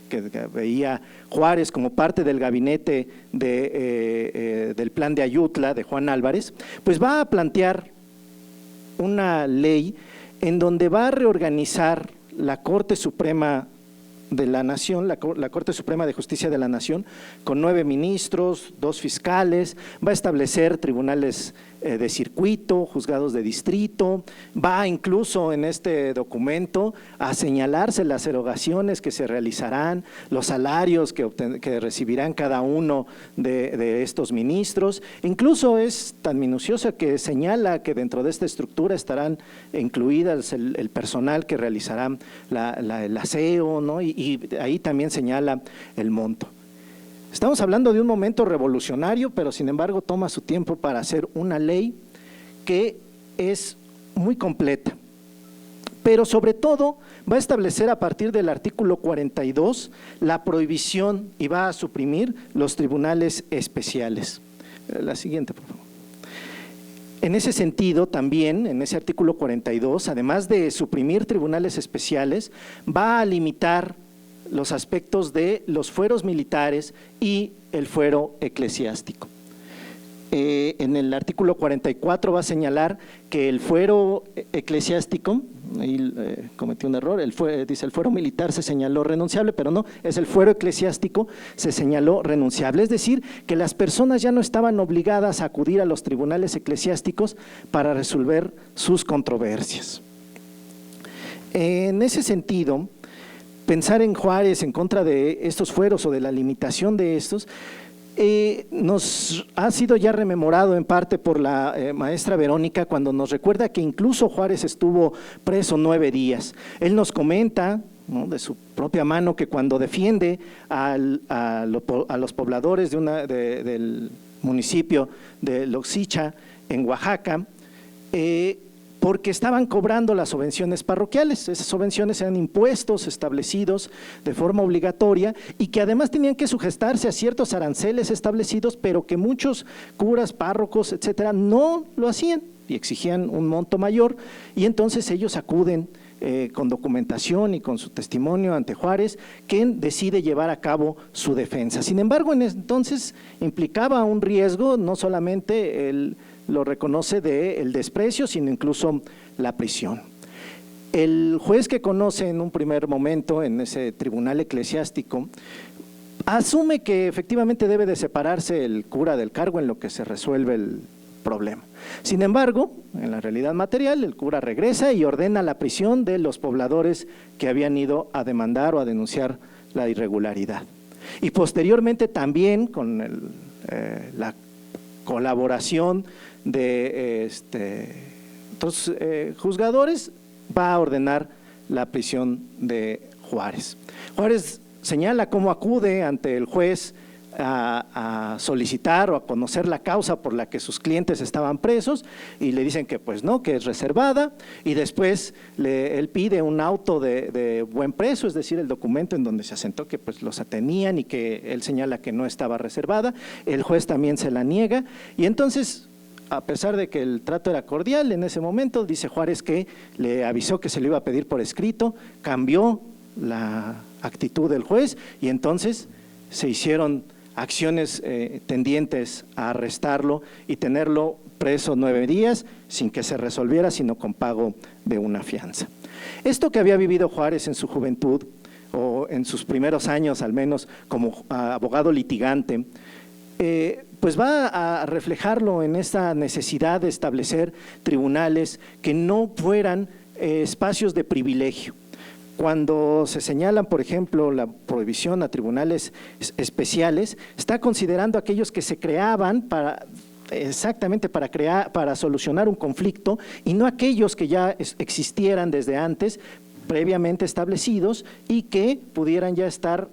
que veía Juárez como parte del gabinete del Plan de Ayutla de Juan Álvarez, pues va a plantear una ley en donde va a reorganizar la Corte Suprema de la Nación, la Corte Suprema de Justicia de la Nación, con 9 ministros, 2 fiscales, va a establecer tribunales de circuito, juzgados de distrito, va incluso en este documento a señalarse las erogaciones que se realizarán, los salarios que recibirán cada uno de estos ministros. Incluso es tan minuciosa que señala que dentro de esta estructura estarán incluidas el personal que realizará el aseo, ¿no? Y ahí también señala el monto. Estamos hablando de un momento revolucionario, pero sin embargo toma su tiempo para hacer una ley que es muy completa. Pero sobre todo va a establecer a partir del artículo 42 la prohibición y va a suprimir los tribunales especiales. La siguiente, por favor. En ese sentido, también, en ese artículo 42, además de suprimir tribunales especiales, va a limitar los aspectos de los fueros militares y el fuero eclesiástico. En el artículo 44 va a señalar que el fuero eclesiástico, ahí cometí un error, dice el fuero militar se señaló renunciable, pero no, es el fuero eclesiástico se señaló renunciable, es decir, que las personas ya no estaban obligadas a acudir a los tribunales eclesiásticos para resolver sus controversias. En ese sentido, pensar en Juárez en contra de estos fueros o de la limitación de estos, nos ha sido ya rememorado en parte por la maestra Verónica cuando nos recuerda que incluso Juárez estuvo preso 9 días. Él nos comenta, ¿no?, de su propia mano que cuando defiende a los pobladores del municipio de Loxicha en Oaxaca, porque estaban cobrando las subvenciones parroquiales. Esas subvenciones eran impuestos establecidos de forma obligatoria y que además tenían que sujetarse a ciertos aranceles establecidos, pero que muchos curas, párrocos, etcétera, no lo hacían y exigían un monto mayor, y entonces ellos acuden con documentación y con su testimonio ante Juárez, quien decide llevar a cabo su defensa. Sin embargo, entonces implicaba un riesgo, no solamente lo reconoce del desprecio, sino incluso la prisión. El juez que conoce en un primer momento en ese tribunal eclesiástico asume que efectivamente debe de separarse el cura del cargo en lo que se resuelve el problema. Sin embargo, en la realidad material, el cura regresa y ordena la prisión de los pobladores que habían ido a demandar o a denunciar la irregularidad. Y posteriormente también con la colaboración de otros juzgadores, va a ordenar la prisión de Juárez. Juárez señala cómo acude ante el juez a solicitar o a conocer la causa por la que sus clientes estaban presos, y le dicen que pues no, que es reservada, y después él pide un auto de buen preso, es decir, el documento en donde se asentó que pues los atenían y que él señala que no estaba reservada. El juez también se la niega, y entonces, a pesar de que el trato era cordial en ese momento, dice Juárez que le avisó que se lo iba a pedir por escrito, cambió la actitud del juez y entonces se hicieron acciones tendientes a arrestarlo y tenerlo preso 9 días sin que se resolviera, sino con pago de una fianza. Esto que había vivido Juárez en su juventud, o en sus primeros años al menos como abogado litigante, pues va a reflejarlo en esta necesidad de establecer tribunales que no fueran espacios de privilegio. Cuando se señalan, por ejemplo, la prohibición a tribunales especiales, está considerando aquellos que se creaban exactamente para solucionar un conflicto, y no aquellos que ya existieran desde antes, previamente establecidos, y que pudieran ya estar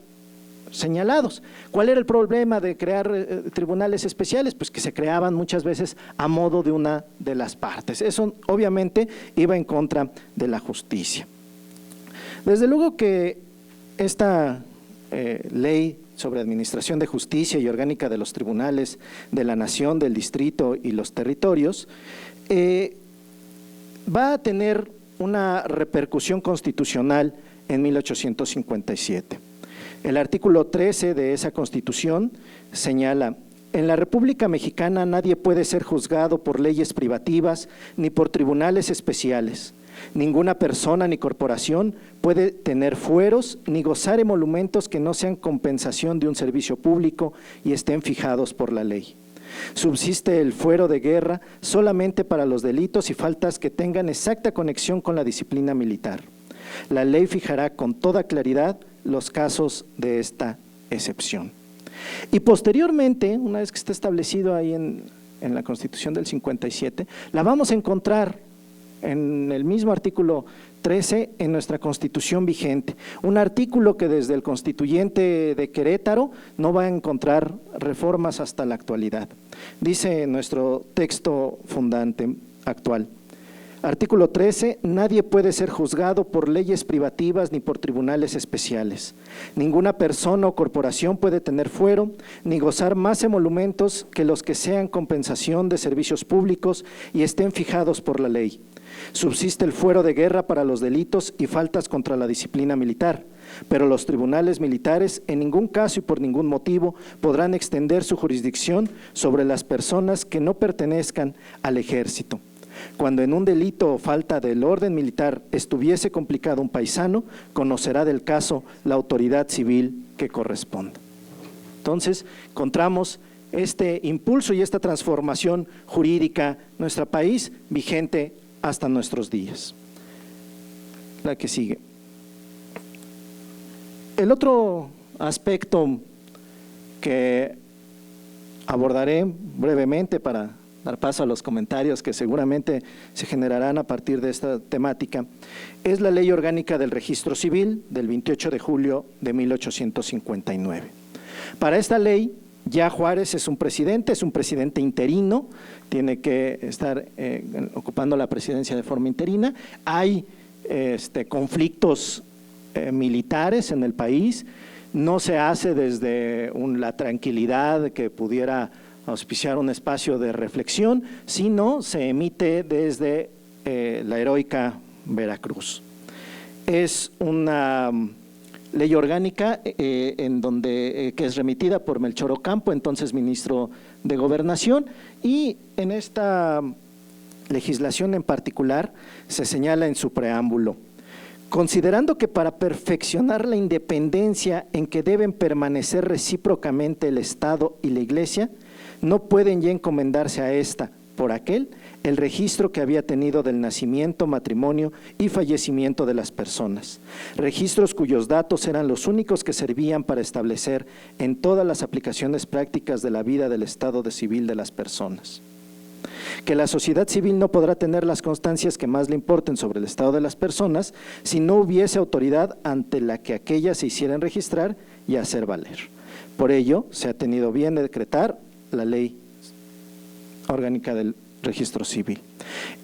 señalados. ¿Cuál era el problema de crear tribunales especiales? Pues que se creaban muchas veces a modo de una de las partes. Eso obviamente iba en contra de la justicia. Desde luego que esta ley sobre administración de justicia y orgánica de los tribunales de la nación, del distrito y los territorios, va a tener una repercusión constitucional en 1857. El artículo 13 de esa Constitución señala: en la República Mexicana nadie puede ser juzgado por leyes privativas ni por tribunales especiales. Ninguna persona ni corporación puede tener fueros ni gozar emolumentos que no sean compensación de un servicio público y estén fijados por la ley. Subsiste el fuero de guerra solamente para los delitos y faltas que tengan exacta conexión con la disciplina militar. La ley fijará con toda claridad los casos de esta excepción. Y posteriormente, una vez que está establecido ahí en la Constitución del 57, la vamos a encontrar en el mismo artículo 13 en nuestra Constitución vigente, un artículo que desde el constituyente de Querétaro no va a encontrar reformas hasta la actualidad. Dice nuestro texto fundante actual: artículo 13, nadie puede ser juzgado por leyes privativas ni por tribunales especiales. Ninguna persona o corporación puede tener fuero ni gozar más emolumentos que los que sean compensación de servicios públicos y estén fijados por la ley. Subsiste el fuero de guerra para los delitos y faltas contra la disciplina militar, pero los tribunales militares en ningún caso y por ningún motivo podrán extender su jurisdicción sobre las personas que no pertenezcan al ejército. Cuando en un delito o falta del orden militar estuviese complicado un paisano, conocerá del caso la autoridad civil que corresponda. Entonces, encontramos este impulso y esta transformación jurídica en nuestro país vigente hasta nuestros días. La que sigue. El otro aspecto que abordaré brevemente para dar paso a los comentarios que seguramente se generarán a partir de esta temática, es la Ley Orgánica del Registro Civil del 28 de julio de 1859. Para esta ley, ya Juárez es un presidente interino, tiene que estar ocupando la presidencia de forma interina. Hay conflictos militares en el país, no se hace desde la tranquilidad que pudiera auspiciar un espacio de reflexión, sino se emite desde la heroica Veracruz. Es una ley orgánica que es remitida por Melchor Ocampo, entonces ministro de Gobernación, y en esta legislación en particular se señala en su preámbulo: considerando que para perfeccionar la independencia en que deben permanecer recíprocamente el Estado y la Iglesia, no pueden ya encomendarse a esta, por aquel, el registro que había tenido del nacimiento, matrimonio y fallecimiento de las personas, registros cuyos datos eran los únicos que servían para establecer en todas las aplicaciones prácticas de la vida del estado civil de las personas. Que la sociedad civil no podrá tener las constancias que más le importen sobre el estado de las personas si no hubiese autoridad ante la que aquellas se hicieran registrar y hacer valer. Por ello, se ha tenido bien de decretar la Ley Orgánica del Registro Civil.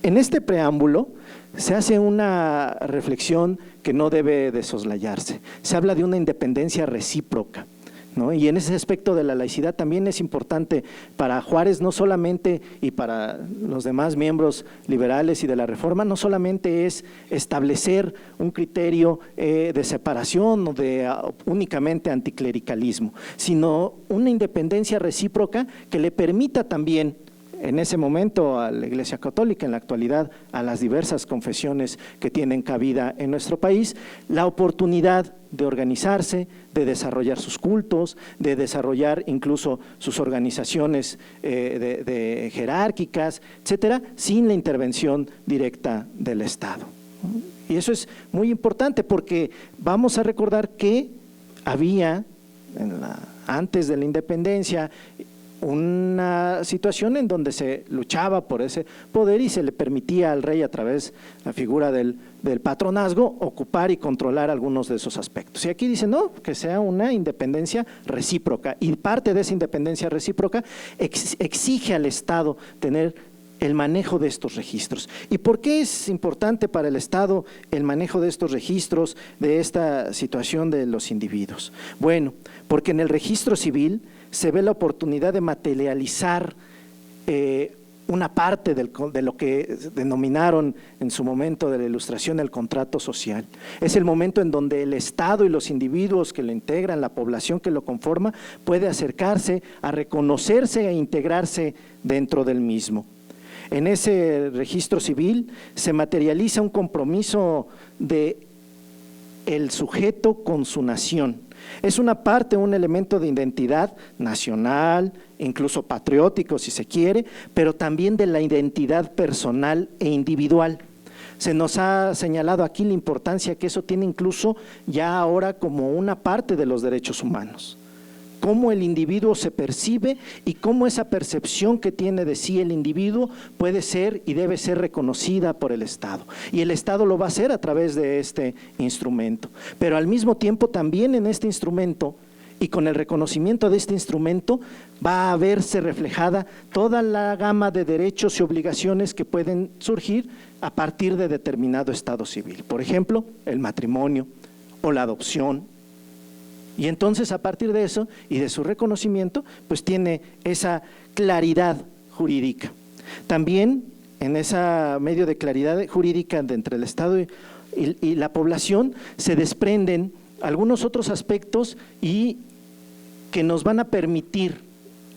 En este preámbulo se hace una reflexión que no debe de soslayarse. Se habla de una independencia recíproca, ¿no? Y en ese aspecto de la laicidad también es importante para Juárez, no solamente, y para los demás miembros liberales y de la Reforma, no solamente es establecer un criterio de separación o de únicamente anticlericalismo, sino una independencia recíproca que le permita también en ese momento a la Iglesia Católica, en la actualidad a las diversas confesiones que tienen cabida en nuestro país, la oportunidad de organizarse, de desarrollar sus cultos, de desarrollar incluso sus organizaciones de jerárquicas, etcétera, sin la intervención directa del Estado. Y eso es muy importante porque vamos a recordar que había, antes de la independencia, una situación en donde se luchaba por ese poder y se le permitía al rey, a través de la figura del patronazgo, ocupar y controlar algunos de esos aspectos. Y aquí dice, no, que sea una independencia recíproca, y parte de esa independencia recíproca exige al Estado tener el manejo de estos registros. ¿Y por qué es importante para el Estado el manejo de estos registros, de esta situación de los individuos? Bueno, porque en el registro civil se ve la oportunidad de materializar una parte de lo que denominaron en su momento de la Ilustración el contrato social. Es el momento en donde el Estado y los individuos que lo integran, la población que lo conforma, puede acercarse a reconocerse e integrarse dentro del mismo. En ese registro civil se materializa un compromiso de el sujeto con su nación. Es una parte, un elemento de identidad nacional, incluso patriótico si se quiere, pero también de la identidad personal e individual. Se nos ha señalado aquí la importancia que eso tiene incluso ya ahora como una parte de los derechos humanos. Cómo el individuo se percibe y cómo esa percepción que tiene de sí el individuo puede ser y debe ser reconocida por el Estado. Y el Estado lo va a hacer a través de este instrumento. Pero al mismo tiempo también en este instrumento y con el reconocimiento de este instrumento va a verse reflejada toda la gama de derechos y obligaciones que pueden surgir a partir de determinado estado civil. Por ejemplo, el matrimonio o la adopción. Y entonces a partir de eso y de su reconocimiento, pues tiene esa claridad jurídica. También en ese medio de claridad jurídica entre el Estado y la población se desprenden algunos otros aspectos y que nos van a permitir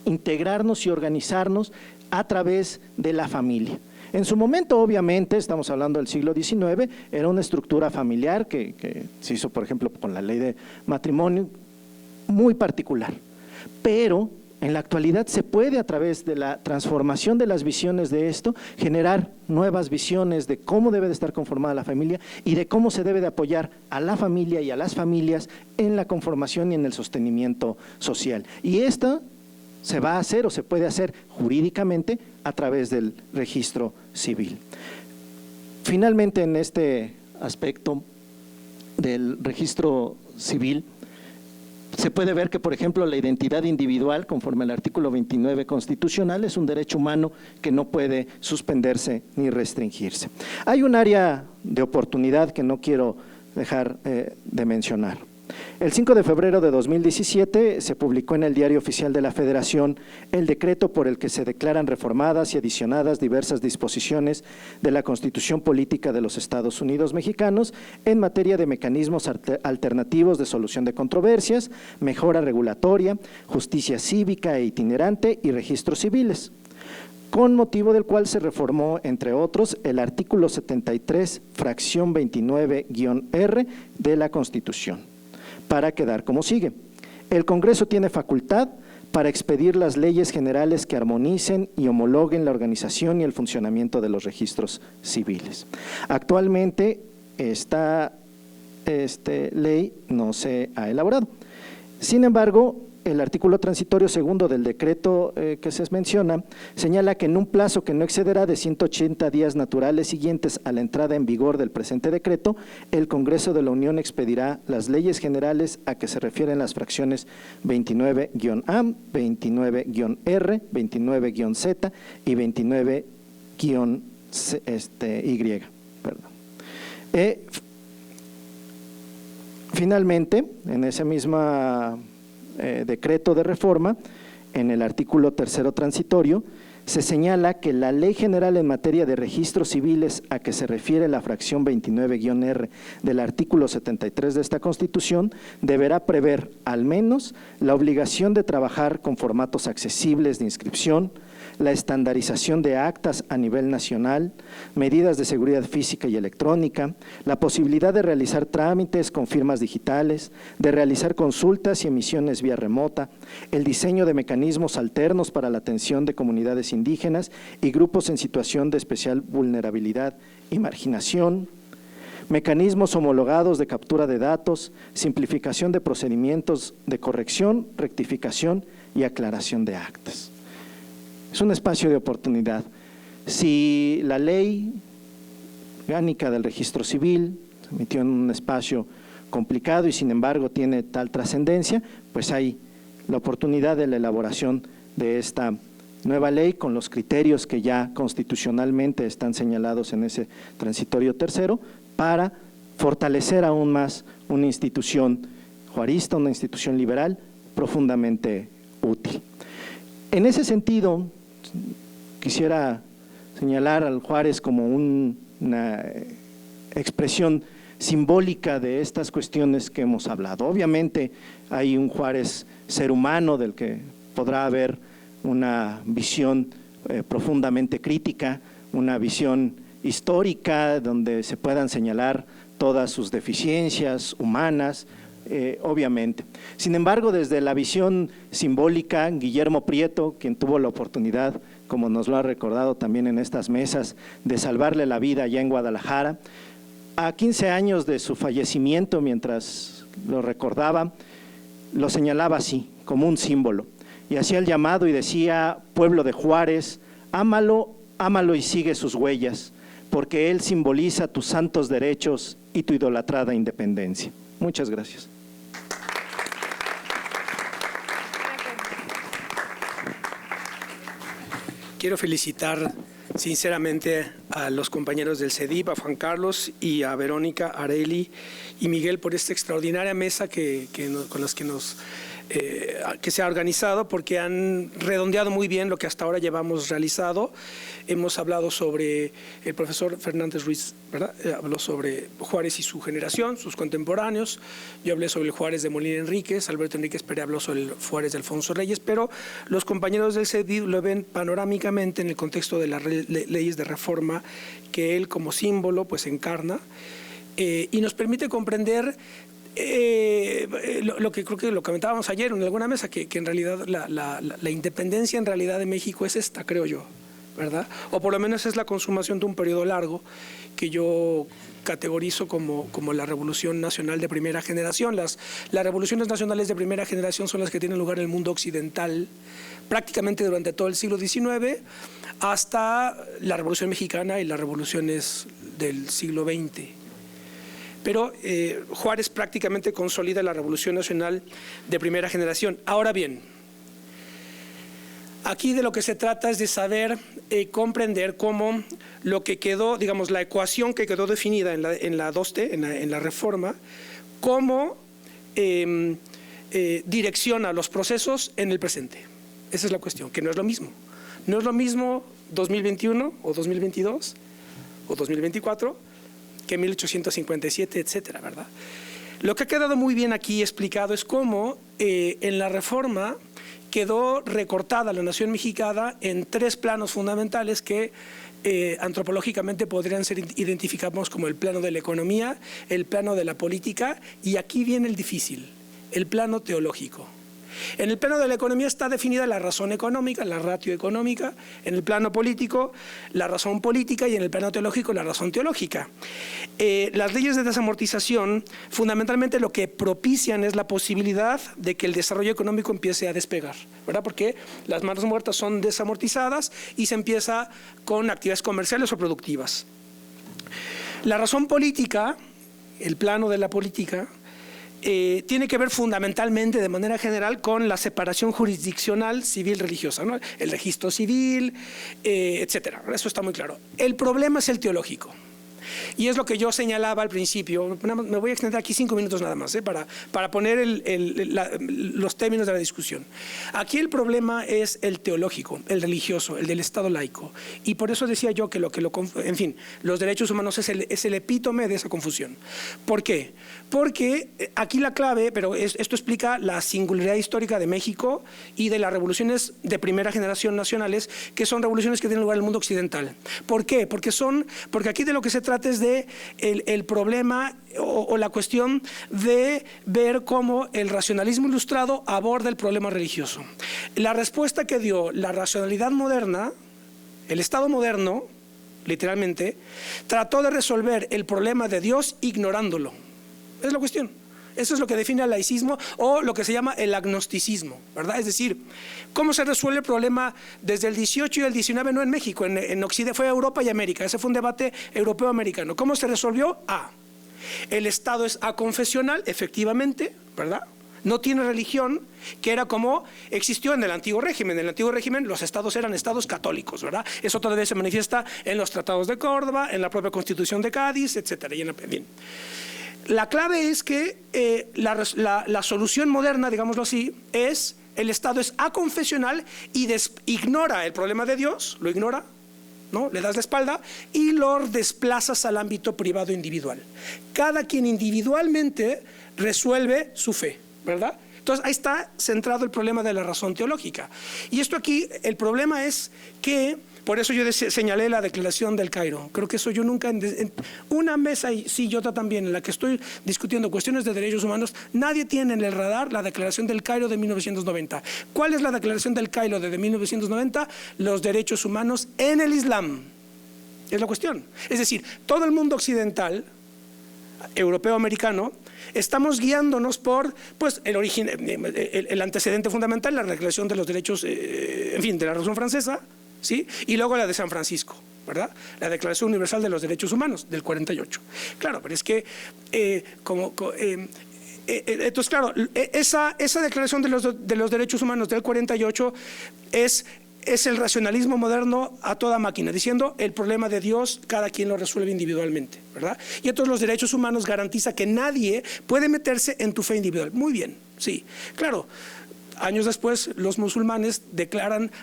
integrarnos y organizarnos a través de la familia. En su momento, obviamente, estamos hablando del siglo XIX, era una estructura familiar que se hizo, por ejemplo, con la ley de matrimonio, muy particular. Pero en la actualidad se puede, a través de la transformación de las visiones de esto, generar nuevas visiones de cómo debe de estar conformada la familia y de cómo se debe de apoyar a la familia y a las familias en la conformación y en el sostenimiento social. Y esto se va a hacer o se puede hacer jurídicamente a través del registro civil. Finalmente, en este aspecto del registro civil, se puede ver que, por ejemplo, la identidad individual, conforme al artículo 29 constitucional, es un derecho humano que no puede suspenderse ni restringirse. Hay un área de oportunidad que no quiero dejar de mencionar. El 5 de febrero de 2017 se publicó en el Diario Oficial de la Federación el decreto por el que se declaran reformadas y adicionadas diversas disposiciones de la Constitución Política de los Estados Unidos Mexicanos en materia de mecanismos alternativos de solución de controversias, mejora regulatoria, justicia cívica e itinerante y registros civiles, con motivo del cual se reformó, entre otros, el artículo 73, fracción 29-R de la Constitución, para quedar como sigue. El Congreso tiene facultad para expedir las leyes generales que armonicen y homologuen la organización y el funcionamiento de los registros civiles. Actualmente esta ley no se ha elaborado. Sin embargo, el artículo transitorio segundo del decreto que se menciona señala que en un plazo que no excederá de 180 días naturales siguientes a la entrada en vigor del presente decreto, el Congreso de la Unión expedirá las leyes generales a que se refieren las fracciones 29-A, 29-R, 29-Z y 29-Y. Finalmente, en esa misma decreto de reforma, en el artículo tercero transitorio, se señala que la Ley General en materia de registros civiles a que se refiere la fracción 29-R del artículo 73 de esta Constitución deberá prever al menos la obligación de trabajar con formatos accesibles de inscripción, la estandarización de actas a nivel nacional, medidas de seguridad física y electrónica, la posibilidad de realizar trámites con firmas digitales, de realizar consultas y emisiones vía remota, el diseño de mecanismos alternos para la atención de comunidades indígenas y grupos en situación de especial vulnerabilidad y marginación, mecanismos homologados de captura de datos, simplificación de procedimientos de corrección, rectificación y aclaración de actas. Es un espacio de oportunidad. Si la ley orgánica del registro civil se emitió en un espacio complicado y sin embargo tiene tal trascendencia, pues hay la oportunidad de la elaboración de esta nueva ley con los criterios que ya constitucionalmente están señalados en ese transitorio tercero para fortalecer aún más una institución juarista, una institución liberal profundamente útil. En ese sentido, quisiera señalar al Juárez como una expresión simbólica de estas cuestiones que hemos hablado. Obviamente hay un Juárez ser humano del que podrá haber una visión profundamente crítica, una visión histórica donde se puedan señalar todas sus deficiencias humanas, obviamente. Sin embargo, desde la visión simbólica, Guillermo Prieto, quien tuvo la oportunidad, como nos lo ha recordado también en estas mesas, de salvarle la vida allá en Guadalajara, a 15 años de su fallecimiento, mientras lo recordaba, lo señalaba así, como un símbolo, y hacía el llamado y decía: pueblo de Juárez, ámalo, ámalo y sigue sus huellas, porque él simboliza tus santos derechos y tu idolatrada independencia. Muchas gracias. Quiero felicitar sinceramente a los compañeros del CEDIP, a Juan Carlos y a Verónica, Areli y Miguel por esta extraordinaria mesa con las que se ha organizado, porque han redondeado muy bien lo que hasta ahora llevamos realizado. Hemos hablado sobre el profesor Fernández Ruiz, ¿verdad? Habló sobre Juárez y su generación, sus contemporáneos. Yo hablé sobre el Juárez de Molina Enríquez, Alberto Enríquez Pérez habló sobre el Juárez de Alfonso Reyes, pero los compañeros del CEDIP lo ven panorámicamente en el contexto de las leyes de reforma que él como símbolo pues encarna, y nos permite comprender lo que creo que lo comentábamos ayer en alguna mesa, que en realidad la independencia en realidad de México es esta, creo yo, ¿verdad? O por lo menos es la consumación de un periodo largo que yo categorizo como la Revolución Nacional de primera generación. Las revoluciones nacionales de primera generación son las que tienen lugar en el mundo occidental prácticamente durante todo el siglo XIX hasta la Revolución Mexicana y las revoluciones del siglo XX. Pero Juárez prácticamente consolida la Revolución Nacional de primera generación. Ahora bien, aquí de lo que se trata es de saber comprender cómo lo que quedó, digamos, la ecuación que quedó definida en la 2T, en la reforma, cómo direcciona los procesos en el presente. Esa es la cuestión, que no es lo mismo. No es lo mismo 2021 o 2022 o 2024 que 1857, etcétera, ¿verdad? Lo que ha quedado muy bien aquí explicado es cómo en la reforma quedó recortada la nación mexicana en tres planos fundamentales que antropológicamente podrían ser identificados como el plano de la economía, el plano de la política y aquí viene el difícil, el plano teológico. En el plano de la economía está definida la razón económica, la ratio económica, en el plano político la razón política y en el plano teológico la razón teológica. Las leyes de desamortización fundamentalmente lo que propician es la posibilidad de que el desarrollo económico empiece a despegar, ¿verdad? Porque las manos muertas son desamortizadas y se empieza con actividades comerciales o productivas. La razón política, el plano de la política, tiene que ver fundamentalmente, de manera general, con la separación jurisdiccional civil-religiosa, ¿no? El registro civil, etcétera. Eso está muy claro. El problema es el teológico. Y es lo que yo señalaba al principio. Me voy a extender aquí 5 minutos nada más, para poner los términos de la discusión. Aquí el problema es el teológico, el religioso, el del Estado laico. Y por eso decía yo que en fin, los derechos humanos es el epítome de esa confusión. ¿Por qué? Porque aquí la clave, pero esto explica la singularidad histórica de México y de las revoluciones de primera generación nacionales, que son revoluciones que tienen lugar en el mundo occidental. ¿Por qué? Porque aquí de lo que se trata es de el problema o la cuestión de ver cómo el racionalismo ilustrado aborda el problema religioso. La respuesta que dio la racionalidad moderna, el Estado moderno, literalmente, trató de resolver el problema de Dios ignorándolo. Es la cuestión. Eso es lo que define el laicismo o lo que se llama el agnosticismo, ¿verdad? Es decir, ¿cómo se resuelve el problema desde el 18 y el 19? No en México, en Occidente, fue Europa y América. Ese fue un debate europeo-americano. ¿Cómo se resolvió? El Estado es aconfesional, efectivamente, ¿verdad? No tiene religión, que era como existió en el antiguo régimen. En el antiguo régimen los estados eran estados católicos, ¿verdad? Eso todavía se manifiesta en los tratados de Córdoba, en la propia Constitución de Cádiz, etcétera. Bien. La clave es que la solución moderna, digámoslo así, es el Estado es aconfesional y ignora el problema de Dios, lo ignora, ¿no? Le das la espalda y lo desplazas al ámbito privado individual. Cada quien individualmente resuelve su fe, ¿verdad? Entonces, ahí está centrado el problema de la razón teológica. Y esto aquí, el problema es que, por eso yo señalé la Declaración del Cairo. Creo que eso yo nunca, en una mesa, y sí, yo también, en la que estoy discutiendo cuestiones de derechos humanos, nadie tiene en el radar la Declaración del Cairo de 1990. ¿Cuál es la Declaración del Cairo de 1990? Los derechos humanos en el Islam. Es la cuestión. Es decir, todo el mundo occidental, europeo, americano, estamos guiándonos por pues, el antecedente fundamental, la Declaración de los Derechos, en fin, de la Revolución Francesa, ¿sí? Y luego la de San Francisco, ¿verdad? La Declaración Universal de los Derechos Humanos, del 48. Claro, pero es que, entonces, claro, esa Declaración de los Derechos Humanos del 48 es el racionalismo moderno a toda máquina, diciendo el problema de Dios cada quien lo resuelve individualmente, ¿verdad? Y entonces los derechos humanos garantiza que nadie puede meterse en tu fe individual. Muy bien, sí, claro. Años después, los musulmanes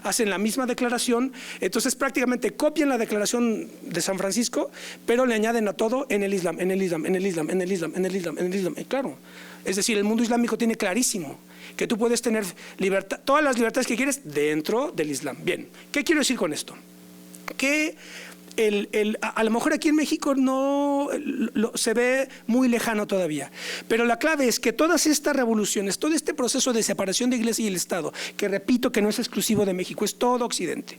hacen la misma declaración, entonces prácticamente copian la declaración de San Francisco, pero le añaden a todo en el Islam, en el Islam, en el Islam, en el Islam, en el Islam, en el Islam. Claro, es decir, el mundo islámico tiene clarísimo que tú puedes tener libertad, todas las libertades que quieres dentro del Islam. Bien, ¿qué quiero decir con esto? Que a lo mejor aquí en México no se ve muy lejano todavía, pero la clave es que todas estas revoluciones, todo este proceso de separación de Iglesia y el Estado, que repito que no es exclusivo de México, es todo Occidente,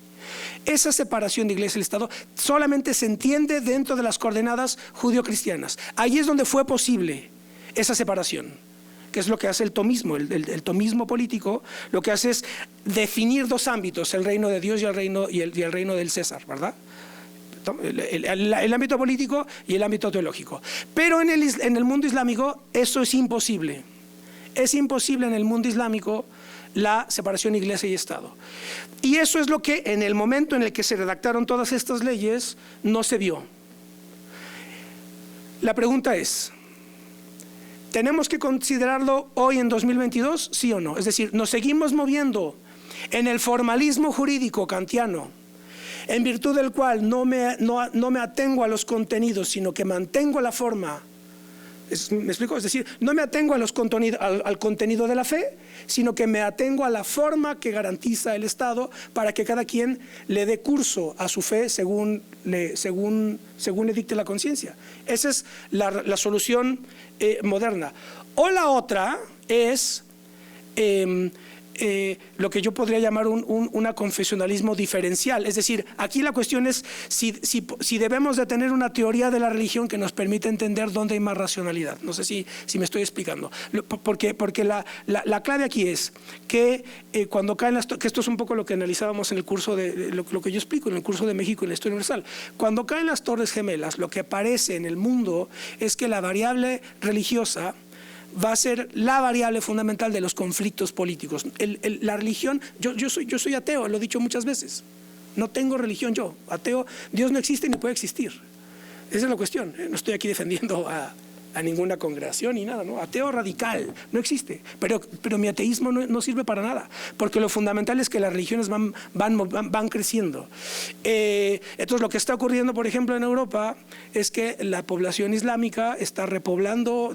esa separación de Iglesia y el Estado solamente se entiende dentro de las coordenadas judío-cristianas. Ahí es donde fue posible esa separación, que es lo que hace el tomismo. El tomismo político lo que hace es definir dos ámbitos, el reino de Dios y el reino del César, ¿verdad? El ámbito político y el ámbito teológico. Pero en el mundo islámico eso es imposible. Es imposible en el mundo islámico la separación Iglesia y Estado. Y eso es lo que en el momento en el que se redactaron todas estas leyes no se vio. La pregunta es, ¿tenemos que considerarlo hoy en 2022? ¿Sí o no? Es decir, ¿nos seguimos moviendo en el formalismo jurídico kantiano, en virtud del cual no me atengo a los contenidos, sino que mantengo la forma? ¿Me explico? Es decir, no me atengo al contenido de la fe, sino que me atengo a la forma que garantiza el Estado para que cada quien le dé curso a su fe según le dicte la conciencia. Esa es la solución moderna. O la otra es lo que yo podría llamar un confesionalismo diferencial. Es decir, aquí la cuestión es si debemos de tener una teoría de la religión que nos permita entender dónde hay más racionalidad. No sé si me estoy explicando. Porque la clave aquí es que cuando caen que esto es un poco lo que analizábamos en el curso lo que yo explico en el curso de México en la Historia Universal. Cuando caen las Torres Gemelas, lo que aparece en el mundo es que la variable religiosa va a ser la variable fundamental de los conflictos políticos. La religión, yo soy ateo, lo he dicho muchas veces. No tengo religión yo, ateo. Dios no existe ni puede existir. Esa es la cuestión. No estoy aquí defendiendo a ninguna congregación ni nada, ¿no? Ateo radical, no existe. Pero mi ateísmo no sirve para nada, porque lo fundamental es que las religiones van creciendo. Entonces, lo que está ocurriendo, por ejemplo, en Europa, es que la población islámica está repoblando,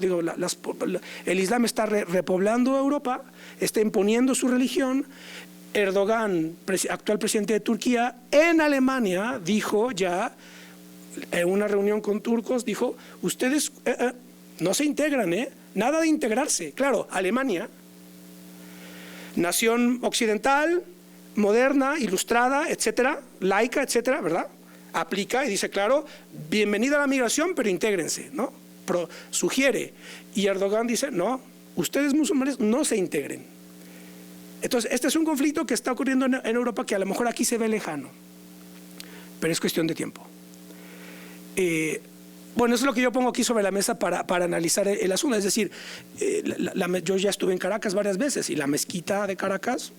el Islam está repoblando Europa, está imponiendo su religión. Erdogan, actual presidente de Turquía, en Alemania dijo ya, en una reunión con turcos, dijo, ustedes no se integran, nada de integrarse. Claro, Alemania, nación occidental, moderna, ilustrada, etcétera, laica, etcétera, ¿verdad? Aplica y dice, claro, bienvenida a la migración, pero intégrense, ¿no? Sugiere. Y Erdogan dice, no, ustedes musulmanes no se integren. Entonces, este es un conflicto que está ocurriendo en Europa que a lo mejor aquí se ve lejano, pero es cuestión de tiempo. Bueno, eso es lo que yo pongo aquí sobre la mesa para analizar el asunto. Es decir, yo ya estuve en Caracas varias veces y la mezquita de Caracas,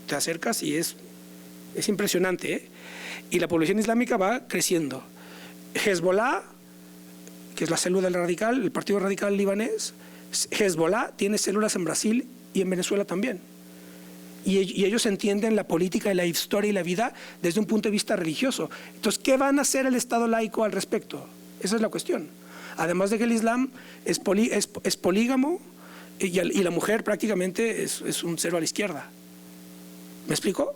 te acercas y es impresionante, y la población islámica va creciendo. Hezbollah, que es la célula radical, el partido radical libanés, Hezbollah tiene células en Brasil y en Venezuela también. Y ellos entienden la política y la historia y la vida desde un punto de vista religioso. Entonces, ¿qué van a hacer el Estado laico al respecto? Esa es la cuestión. Además de que el Islam es polígamo, y la mujer prácticamente es un cero a la izquierda. ¿Me explico?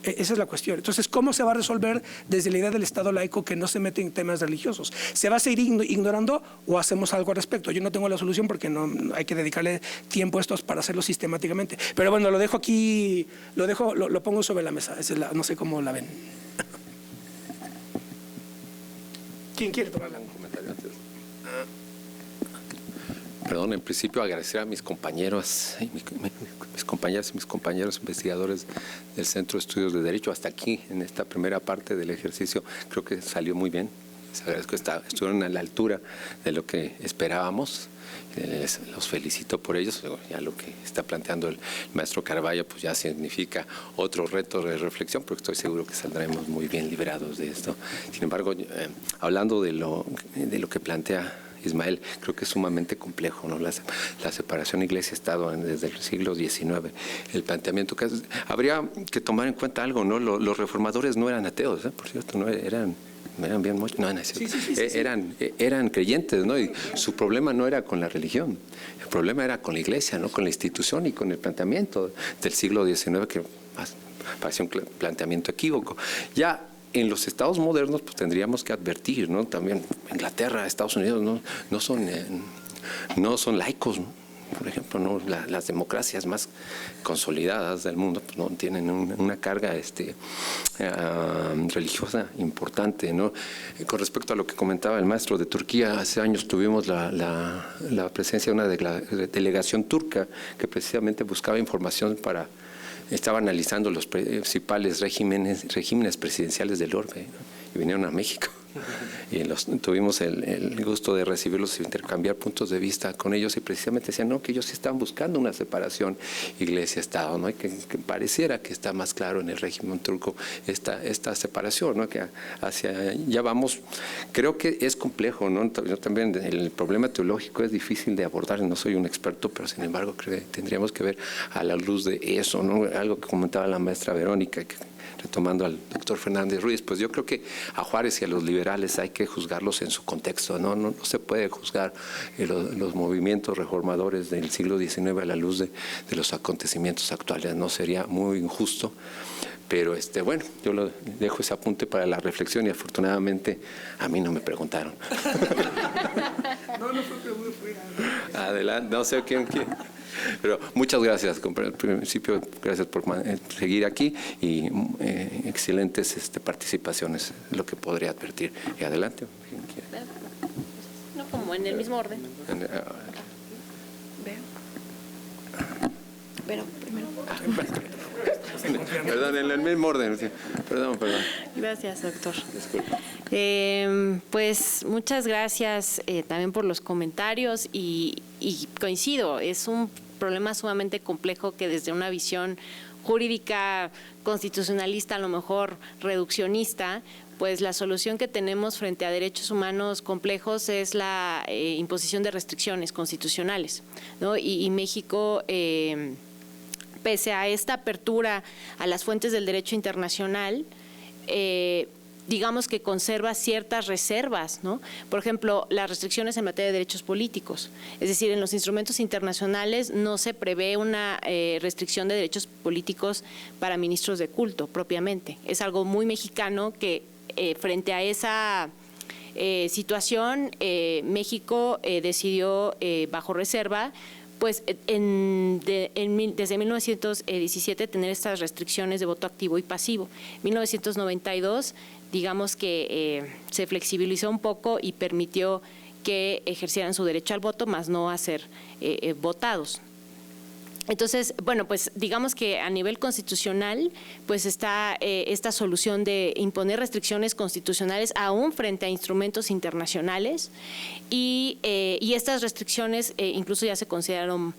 Esa es la cuestión. Entonces, ¿cómo se va a resolver desde la idea del Estado laico que no se mete en temas religiosos? ¿Se va a seguir ignorando o hacemos algo al respecto? Yo no tengo la solución porque no hay que dedicarle tiempo a estos para hacerlo sistemáticamente. Pero bueno, lo dejo aquí, lo pongo sobre la mesa. Esa es no sé cómo la ven. ¿Quién quiere tomar un comentario antes? Perdón, en principio agradecer a mis compañeros y mis compañeras y mis compañeros investigadores del Centro de Estudios de Derecho. Hasta aquí, en esta primera parte del ejercicio, creo que salió muy bien. Les agradezco, estuvieron a la altura de lo que esperábamos. Los felicito por ellos. Ya lo que está planteando el maestro Carballo pues ya significa otro reto de reflexión, porque estoy seguro que saldremos muy bien liberados de esto. Sin embargo, hablando de lo que plantea Ismael, creo que es sumamente complejo, ¿no? La separación Iglesia-Estado desde el siglo XIX, el planteamiento que habría que tomar en cuenta algo, ¿no? Los reformadores no eran ateos, por cierto, no eran bien muchos, eran creyentes, ¿no? Y su problema no era con la religión, el problema era con la Iglesia, ¿no? Con la institución y con el planteamiento del siglo XIX, que parecía un planteamiento equívoco. Ya en los estados modernos pues tendríamos que advertir, ¿no? También Inglaterra, Estados Unidos no son laicos, ¿no? Por ejemplo, ¿no? Las democracias más consolidadas del mundo pues, no tienen una carga religiosa importante, ¿no? Con respecto a lo que comentaba el maestro de Turquía, hace años tuvimos la presencia de una delegación turca que precisamente buscaba información estaba analizando los principales regímenes presidenciales del orbe, ¿no? Y vinieron a México y tuvimos el gusto de recibirlos e intercambiar puntos de vista con ellos, y precisamente decían no, que ellos sí están buscando una separación Iglesia-Estado, ¿no? Y que pareciera que está más claro en el régimen turco esta separación, ¿no? Que hacia ya vamos. Creo que es complejo, ¿no? Yo también el problema teológico es difícil de abordar, no soy un experto, pero sin embargo creo que tendríamos que ver a la luz de eso, ¿no? Algo que comentaba la maestra Verónica, retomando al doctor Fernández Ruiz, pues yo creo que a Juárez y a los liberales hay que juzgarlos en su contexto, ¿no? No se puede juzgar los movimientos reformadores del siglo XIX a la luz de los acontecimientos actuales, no sería muy injusto. Pero bueno, yo lo dejo ese apunte para la reflexión y afortunadamente a mí no me preguntaron. No fue pregunta. Adelante, no sé quién. Pero muchas gracias, en principio, gracias por seguir aquí y excelentes participaciones, lo que podría advertir. Y adelante. No, como en el mismo orden. Pero primero. Perdón, en el mismo orden. Perdón. Gracias, doctor. Disculpe. Pues muchas gracias también por los comentarios y coincido, es un problema sumamente complejo que desde una visión jurídica constitucionalista, a lo mejor reduccionista, pues la solución que tenemos frente a derechos humanos complejos es la imposición de restricciones constitucionales, ¿no? Y México, pese a esta apertura a las fuentes del derecho internacional, digamos que conserva ciertas reservas, ¿no? Por ejemplo, las restricciones en materia de derechos políticos. Es decir, en los instrumentos internacionales no se prevé una restricción de derechos políticos para ministros de culto propiamente. Es algo muy mexicano que frente a esa situación, México decidió bajo reserva pues desde 1917 tener estas restricciones de voto activo y pasivo. 1992, digamos que se flexibilizó un poco y permitió que ejercieran su derecho al voto, más no a ser votados. Entonces, bueno, pues digamos que a nivel constitucional, pues está esta solución de imponer restricciones constitucionales aún frente a instrumentos internacionales y estas restricciones incluso ya se consideraron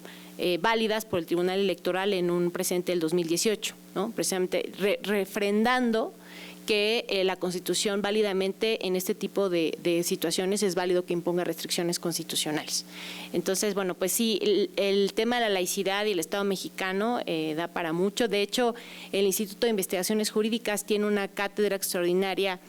válidas por el Tribunal Electoral en un precedente del 2018, ¿no? Precisamente refrendando que la Constitución válidamente en este tipo de situaciones es válido que imponga restricciones constitucionales. Entonces, bueno, pues sí, el tema de la laicidad y el Estado mexicano da para mucho. De hecho, el Instituto de Investigaciones Jurídicas tiene una cátedra extraordinaria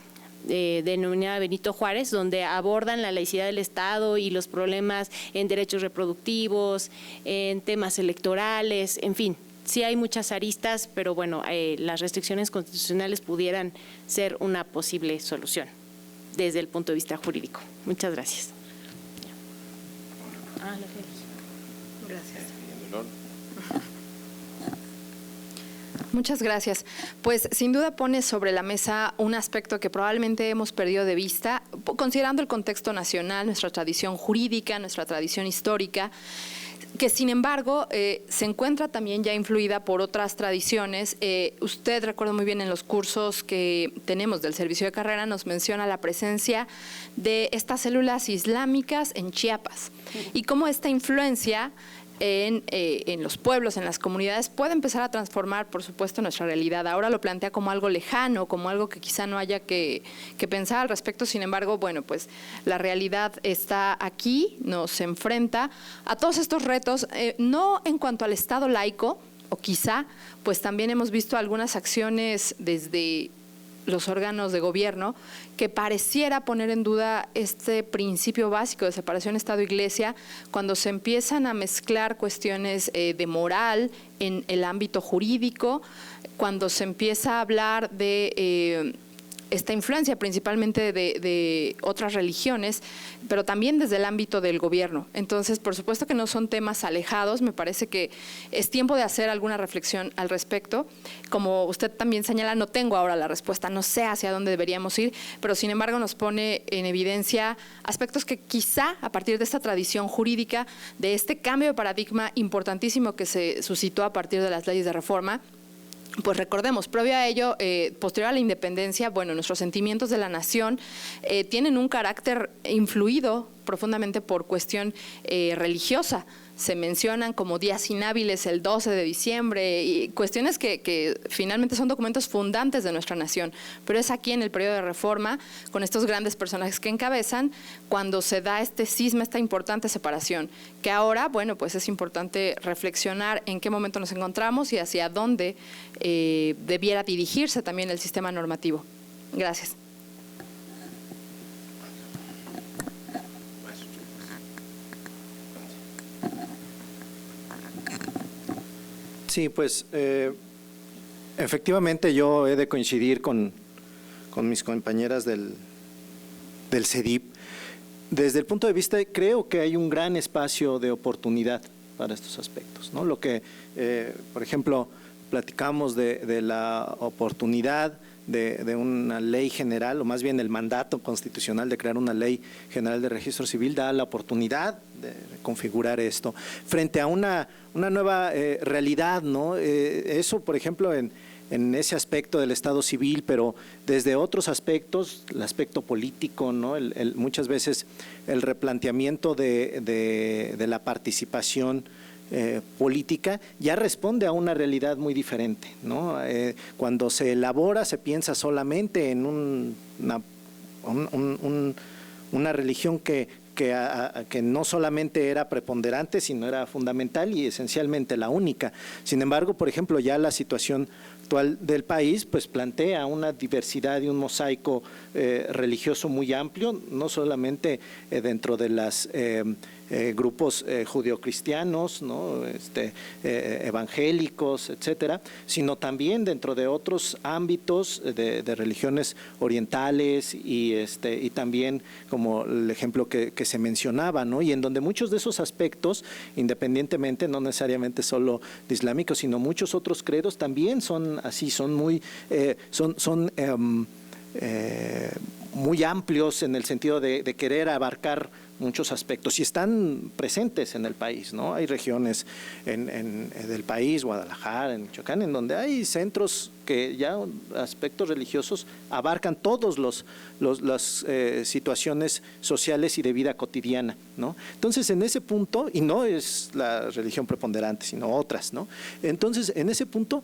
denominada Benito Juárez, donde abordan la laicidad del Estado y los problemas en derechos reproductivos, en temas electorales, en fin. Sí hay muchas aristas, pero bueno, las restricciones constitucionales pudieran ser una posible solución desde el punto de vista jurídico. Muchas gracias. Gracias. Muchas gracias. Pues sin duda pone sobre la mesa un aspecto que probablemente hemos perdido de vista, considerando el contexto nacional, nuestra tradición jurídica, nuestra tradición histórica, que sin embargo se encuentra también ya influida por otras tradiciones. Usted, recuerdo muy bien en los cursos que tenemos del servicio de carrera, nos menciona la presencia de estas células islámicas en Chiapas y cómo esta influencia en los pueblos, en las comunidades, puede empezar a transformar, por supuesto, nuestra realidad. Ahora lo plantea como algo lejano, como algo que quizá no haya que pensar al respecto. Sin embargo, bueno, pues la realidad está aquí, nos enfrenta a todos estos retos, no en cuanto al Estado laico, o quizá, pues también hemos visto algunas acciones desde los órganos de gobierno que pareciera poner en duda este principio básico de separación Estado-Iglesia cuando se empiezan a mezclar cuestiones de moral en el ámbito jurídico, cuando se empieza a hablar de esta influencia principalmente de otras religiones, pero también desde el ámbito del gobierno. Entonces, por supuesto que no son temas alejados, me parece que es tiempo de hacer alguna reflexión al respecto. Como usted también señala, no tengo ahora la respuesta, no sé hacia dónde deberíamos ir, pero sin embargo nos pone en evidencia aspectos que quizá a partir de esta tradición jurídica, de este cambio de paradigma importantísimo que se suscitó a partir de las leyes de reforma, pues recordemos, previo a ello, posterior a la independencia, bueno, nuestros sentimientos de la nación tienen un carácter influido profundamente por cuestión religiosa. Se mencionan como días inhábiles el 12 de diciembre y cuestiones que finalmente son documentos fundantes de nuestra nación. Pero es aquí en el periodo de reforma, con estos grandes personajes que encabezan, cuando se da este cisma, esta importante separación, que ahora, bueno, pues es importante reflexionar en qué momento nos encontramos y hacia dónde debiera dirigirse también el sistema normativo. Gracias. Sí, pues efectivamente yo he de coincidir con mis compañeras del CEDIP. Desde el punto de vista, creo que hay un gran espacio de oportunidad para estos aspectos, ¿no? Lo que, por ejemplo, platicamos de la oportunidad de una ley general, o más bien el mandato constitucional de crear una ley general de registro civil da la oportunidad de configurar esto frente a una nueva realidad, ¿no? Eso, por ejemplo, en ese aspecto del Estado civil, pero desde otros aspectos, el aspecto político, ¿no? Muchas veces el replanteamiento de la participación política ya responde a una realidad muy diferente, ¿no? Cuando se elabora se piensa solamente en una religión que no solamente era preponderante, sino era fundamental y esencialmente la única. Sin embargo, por ejemplo, ya la situación actual del país pues plantea una diversidad y un mosaico religioso muy amplio, no solamente dentro de las grupos judeocristianos, ¿no? Evangélicos, etcétera, sino también dentro de otros ámbitos de religiones orientales y también como el ejemplo que se mencionaba, ¿no? Y en donde muchos de esos aspectos, independientemente, no necesariamente solo de islámicos, sino muchos otros credos también son así, son muy muy amplios en el sentido de querer abarcar muchos aspectos y están presentes en el país, ¿no? Hay regiones del país, Guadalajara, en Michoacán, en donde hay centros que ya aspectos religiosos abarcan todos las situaciones sociales y de vida cotidiana, ¿no? Entonces, en ese punto, y no es la religión preponderante, sino otras, ¿no? Entonces, en ese punto,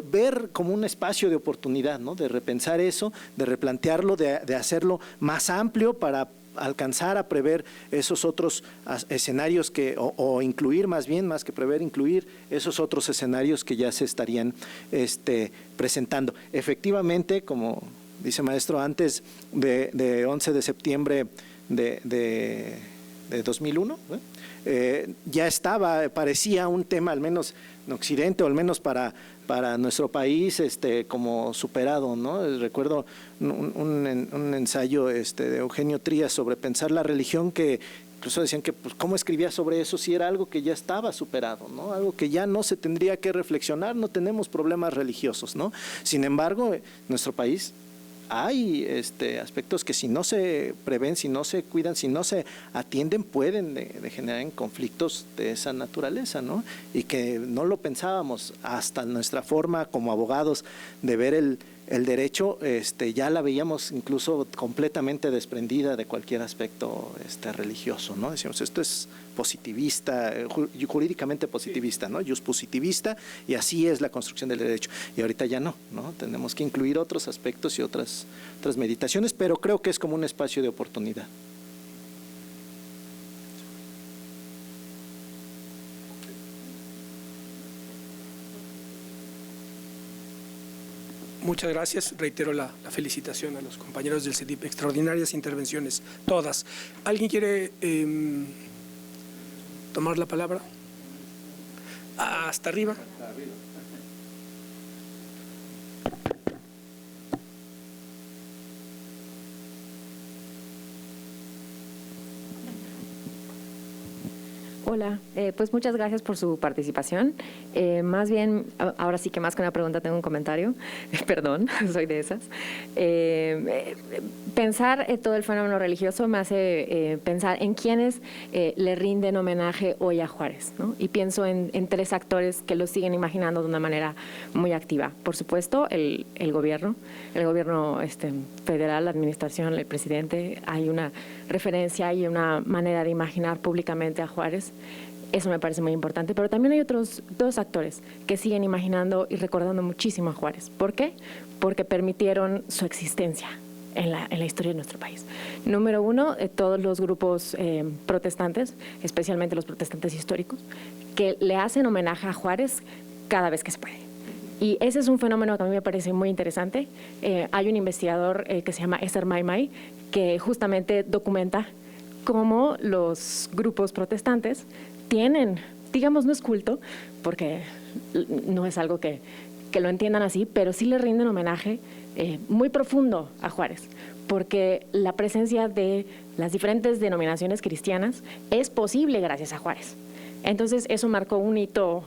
ver como un espacio de oportunidad, ¿no? De repensar eso, de replantearlo, de hacerlo más amplio para alcanzar a prever esos otros escenarios o incluir más bien, más que prever, incluir esos otros escenarios que ya se estarían presentando. Efectivamente, como dice maestro, antes de 11 de septiembre de 2001, ya parecía un tema, al menos en Occidente, o al menos para nuestro país, como superado, ¿no? Recuerdo un ensayo de Eugenio Trías sobre pensar la religión, que incluso decían que pues, cómo escribía sobre eso si era algo que ya estaba superado, ¿no? Algo que ya no se tendría que reflexionar, no tenemos problemas religiosos, ¿no? Sin embargo, en nuestro país hay aspectos que si no se prevén, si no se cuidan, si no se atienden, pueden degenerar en conflictos de esa naturaleza, ¿no? Y que no lo pensábamos, hasta nuestra forma como abogados de ver el derecho, ya la veíamos incluso completamente desprendida de cualquier aspecto religioso, ¿no? Decíamos, esto es positivista, jurídicamente positivista, ¿no? Jus positivista, y así es la construcción del derecho. Y ahorita ya no, ¿no? Tenemos que incluir otros aspectos y otras meditaciones, pero creo que es como un espacio de oportunidad. Muchas gracias. Reitero la felicitación a los compañeros del CEDIP. Extraordinarias intervenciones, todas. ¿Alguien quiere tomar la palabra? Hasta arriba. Hola, pues muchas gracias por su participación. Más bien, ahora sí que más que una pregunta tengo un comentario. Perdón, soy de esas. Pensar todo el fenómeno religioso me hace pensar en quiénes le rinden homenaje hoy a Juárez, ¿no? Y pienso en tres actores que lo siguen imaginando de una manera muy activa. Por supuesto, el gobierno federal, la administración, el presidente. Hay una referencia y una manera de imaginar públicamente a Juárez. Eso me parece muy importante, pero también hay otros dos actores que siguen imaginando y recordando muchísimo a Juárez. ¿Por qué? Porque permitieron su existencia en la historia de nuestro país. Número uno, todos los grupos protestantes, especialmente los protestantes históricos, que le hacen homenaje a Juárez cada vez que se puede. Y ese es un fenómeno que a mí me parece muy interesante. Hay un investigador que se llama Esther Maimai, que justamente documenta cómo los grupos protestantes tienen, digamos, no es culto, porque no es algo que lo entiendan así, pero sí le rinden homenaje muy profundo a Juárez, porque la presencia de las diferentes denominaciones cristianas es posible gracias a Juárez. Entonces, eso marcó un hito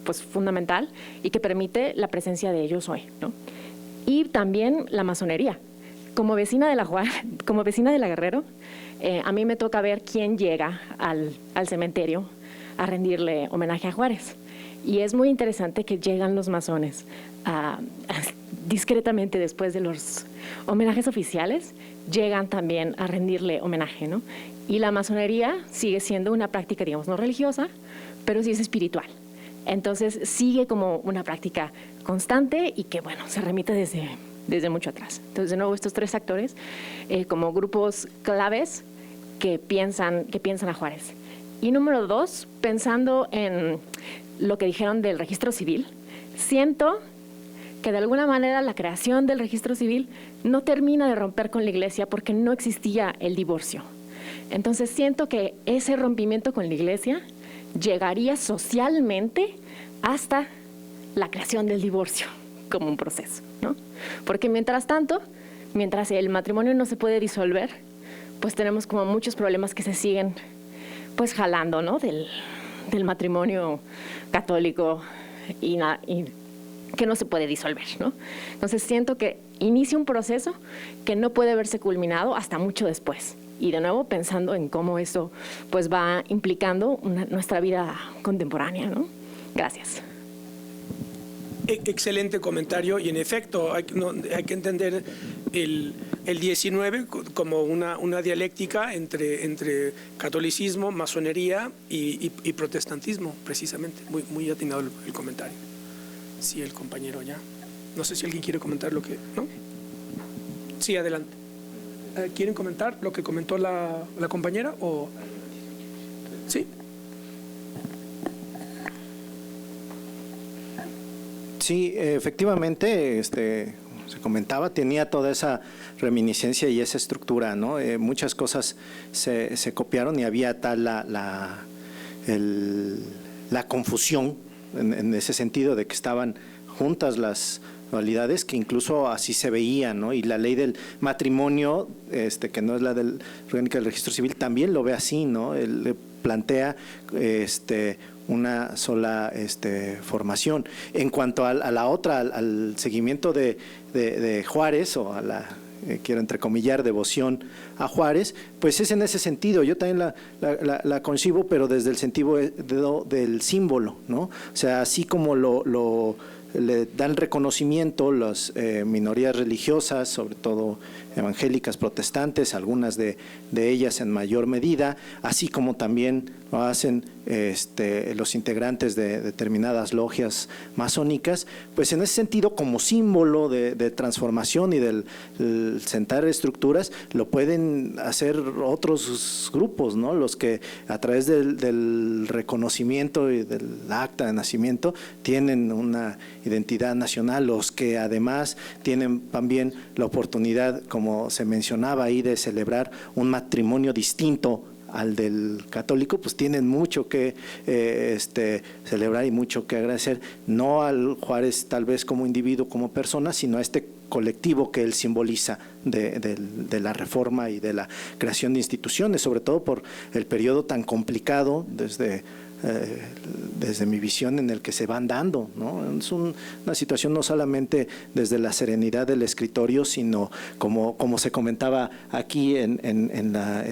pues, fundamental y que permite la presencia de ellos hoy, ¿no? Y también la masonería. Como vecina de la Guerrero, a mí me toca ver quién llega al cementerio a rendirle homenaje a Juárez. Y es muy interesante que llegan los masones discretamente después de los homenajes oficiales, llegan también a rendirle homenaje, ¿no? Y la masonería sigue siendo una práctica, digamos, no religiosa, pero sí es espiritual. Entonces sigue como una práctica constante y que, bueno, se remite desde mucho atrás. Entonces, de nuevo, estos tres actores como grupos claves que piensan a Juárez. Y número dos, pensando en lo que dijeron del registro civil, siento que de alguna manera la creación del registro civil no termina de romper con la Iglesia porque no existía el divorcio. Entonces, siento que ese rompimiento con la Iglesia llegaría socialmente hasta la creación del divorcio como un proceso, ¿no? Porque mientras tanto, mientras el matrimonio no se puede disolver, pues tenemos como muchos problemas que se siguen pues jalando, ¿no? Del matrimonio católico y que no se puede disolver, ¿no? Entonces siento que inicia un proceso que no puede verse culminado hasta mucho después. Y de nuevo pensando en cómo eso pues va implicando nuestra vida contemporánea, ¿no? Gracias. Excelente comentario, y en efecto hay que entender el 19 como una dialéctica entre catolicismo, masonería y protestantismo, precisamente. Muy atinado el comentario. Sí, el compañero ya. No sé si alguien quiere comentar lo que... ¿no? Sí, adelante. ¿Quieren comentar lo que comentó la compañera o...? Sí. Sí, efectivamente, se comentaba, tenía toda esa reminiscencia y esa estructura, ¿no? Muchas cosas se copiaron y había tal la confusión en ese sentido de que estaban juntas las dualidades, que incluso así se veía, ¿no? Y la ley del matrimonio, que no es la del orgánica del registro civil, también lo ve así, ¿no? Él plantea una sola formación. En cuanto a la otra, al seguimiento de Juárez, o a la, quiero entrecomillar, devoción a Juárez, pues es en ese sentido. Yo también la concibo, pero desde el sentido del símbolo, ¿no? O sea, así como le dan reconocimiento las minorías religiosas, sobre todo evangélicas, protestantes, algunas de ellas en mayor medida, así como también lo hacen los integrantes de determinadas logias masónicas, pues en ese sentido, como símbolo de transformación y del sentar estructuras, lo pueden hacer otros grupos, ¿no? Los que a través del reconocimiento y del acta de nacimiento tienen una identidad nacional, los que además tienen también la oportunidad, como se mencionaba ahí, de celebrar un matrimonio distinto al del católico, pues tienen mucho que celebrar y mucho que agradecer, no al Juárez tal vez como individuo, como persona, sino a este colectivo que él simboliza de la reforma y de la creación de instituciones, sobre todo por el periodo tan complicado desde mi visión en el que se van dando, ¿no? Es una situación no solamente desde la serenidad del escritorio, sino como se comentaba aquí en la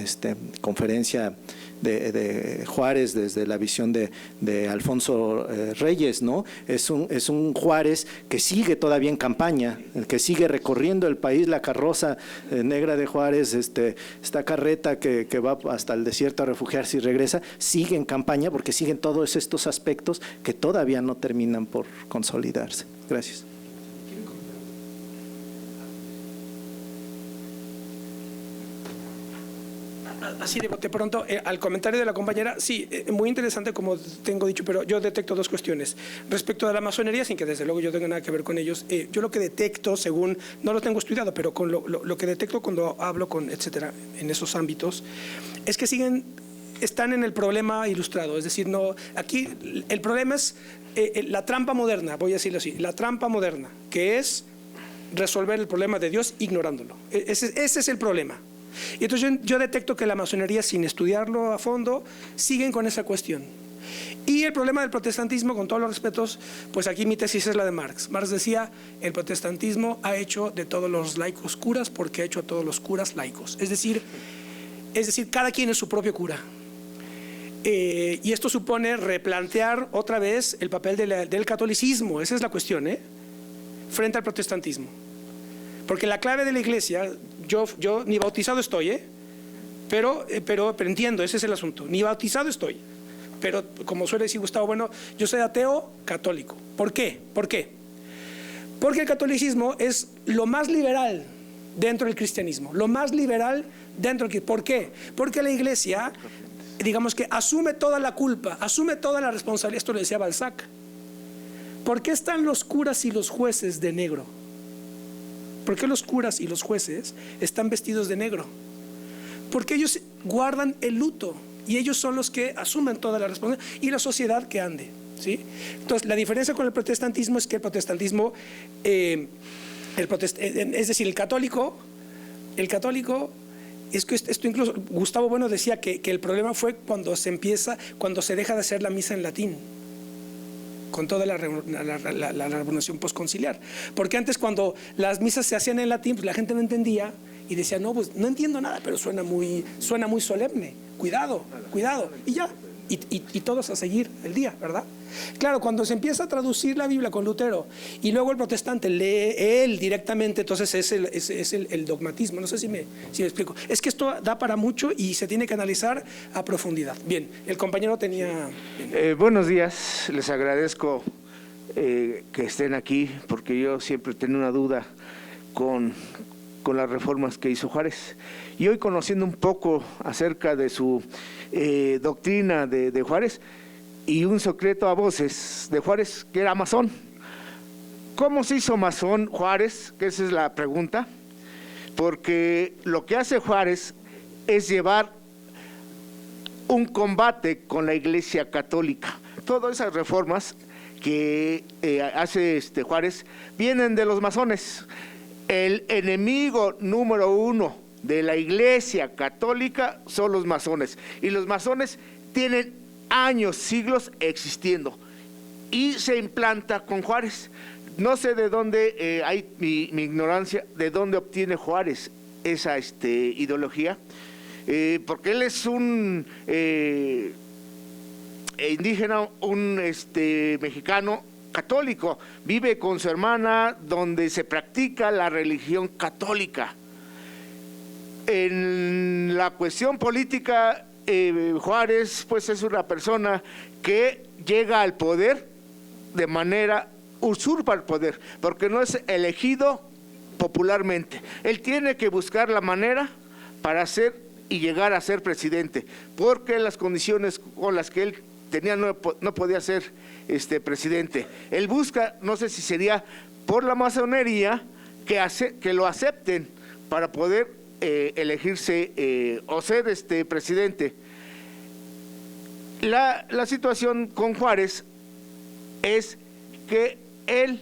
conferencia de Juárez, desde la visión de Alfonso Reyes, ¿no? Es un Juárez que sigue todavía en campaña, el que sigue recorriendo el país, la carroza negra de Juárez, esta carreta que va hasta el desierto a refugiarse y regresa, sigue en campaña porque siguen todos estos aspectos que todavía no terminan por consolidarse. Gracias. Así de bote pronto, al comentario de la compañera, sí, muy interesante como tengo dicho, pero yo detecto dos cuestiones. Respecto a la masonería, sin que desde luego yo tenga nada que ver con ellos, yo lo que detecto, según, no lo tengo estudiado, pero con lo que detecto cuando hablo con, etcétera, en esos ámbitos, es que están en el problema ilustrado. Es decir, no, aquí el problema es la trampa moderna, voy a decirlo así, la trampa moderna, que es resolver el problema de Dios ignorándolo. Ese es el problema. Y entonces yo detecto que la masonería, sin estudiarlo a fondo, siguen con esa cuestión. Y el problema del protestantismo, con todos los respetos, pues aquí mi tesis es la de Marx. Marx decía, el protestantismo ha hecho de todos los laicos curas porque ha hecho a todos los curas laicos. Es decir, cada quien es su propio cura. Y esto supone replantear otra vez el papel del catolicismo, esa es la cuestión, frente al protestantismo. Porque la clave de la Iglesia, yo ni bautizado estoy, pero entiendo, ese es el asunto, ni bautizado estoy. Pero como suele decir Gustavo Bueno, yo soy ateo católico. ¿Por qué? Porque el catolicismo es lo más liberal dentro del cristianismo, lo más liberal dentro del cristianismo. ¿Por qué? Porque la Iglesia, digamos que asume toda la culpa, asume toda la responsabilidad. Esto lo decía Balzac. ¿Por qué están los curas y los jueces de negro? ¿Por qué los curas y los jueces están vestidos de negro? Porque ellos guardan el luto y ellos son los que asumen toda la responsabilidad y la sociedad que ande, ¿sí? Entonces, la diferencia con el protestantismo es que el protestantismo, es decir, el católico, es que esto incluso, Gustavo Bueno decía que el problema fue cuando se deja de hacer la misa en latín, con toda la revolución postconciliar. Porque antes, cuando las misas se hacían en latín, pues la gente no entendía y decía, no, pues no entiendo nada, pero suena muy solemne, cuidado, y ya, y todos a seguir el día, ¿verdad? Claro, cuando se empieza a traducir la Biblia con Lutero y luego el protestante lee él directamente, entonces es el dogmatismo. No sé si me explico. Es que esto da para mucho y se tiene que analizar a profundidad. Bien, el compañero tenía... buenos días, les agradezco que estén aquí, porque yo siempre tenía una duda con las reformas que hizo Juárez. Y hoy, conociendo un poco acerca de su doctrina de Juárez, y un secreto a voces de Juárez, que era masón, ¿Cómo se hizo masón Juárez? Que esa es la pregunta. Porque lo que hace Juárez es llevar un combate con la Iglesia Católica. Todas esas reformas que hace Juárez vienen de los masones. El enemigo número 1 de la Iglesia Católica son los masones. Y los masones tienen años, siglos existiendo. Y se implanta con Juárez. No sé de dónde hay mi ignorancia, de dónde obtiene Juárez esa ideología, porque él es un indígena, un mexicano católico, vive con su hermana donde se practica la religión católica. En la cuestión política, Juárez pues es una persona que llega al poder de manera, usurpa el poder, porque no es elegido popularmente. Él tiene que buscar la manera para ser y llegar a ser presidente, porque las condiciones con las que él tenía no podía ser presidente. Él busca, no sé si sería por la masonería, que lo acepten para poder elegirse o ser presidente. La situación con Juárez es que él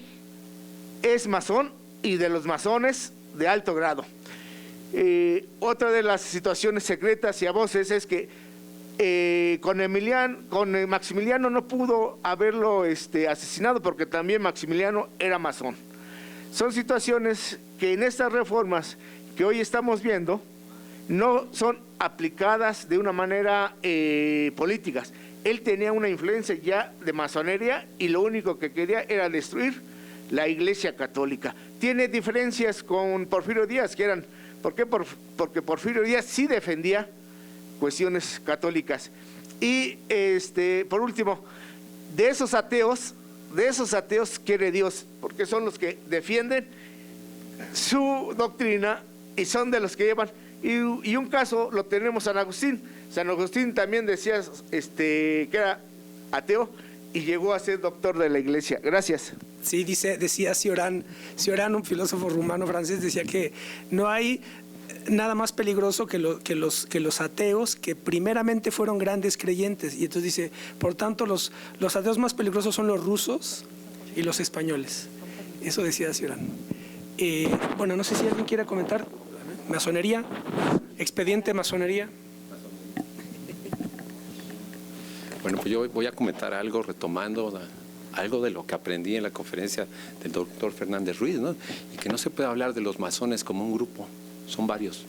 es masón y de los masones de alto grado. Otra de las situaciones secretas y a voces es que con Maximiliano no pudo haberlo asesinado porque también Maximiliano era masón. Son situaciones que en estas reformas que hoy estamos viendo no son aplicadas de una manera políticas. Él tenía una influencia ya de masonería y lo único que quería era destruir la Iglesia Católica. Tiene diferencias con Porfirio Díaz, que eran, ¿por qué? Porque Porfirio Díaz sí defendía cuestiones católicas. Y por último, de esos ateos quiere Dios, porque son los que defienden su doctrina y son de los que llevan. Y un caso lo tenemos San Agustín. San Agustín también decía que era ateo y llegó a ser doctor de la Iglesia. Gracias. Sí, decía Cioran, un filósofo rumano francés, decía que no hay nada más peligroso que los ateos que primeramente fueron grandes creyentes. Y entonces dice, por tanto, los ateos más peligrosos son los rusos y los españoles. Eso decía Cioran. Bueno, no sé si alguien quiere comentar. Masonería, expediente masonería. Bueno, pues yo voy a comentar algo retomando algo de lo que aprendí en la conferencia del doctor Fernández Ruiz, ¿no? Y que no se puede hablar de los masones como un grupo, son varios.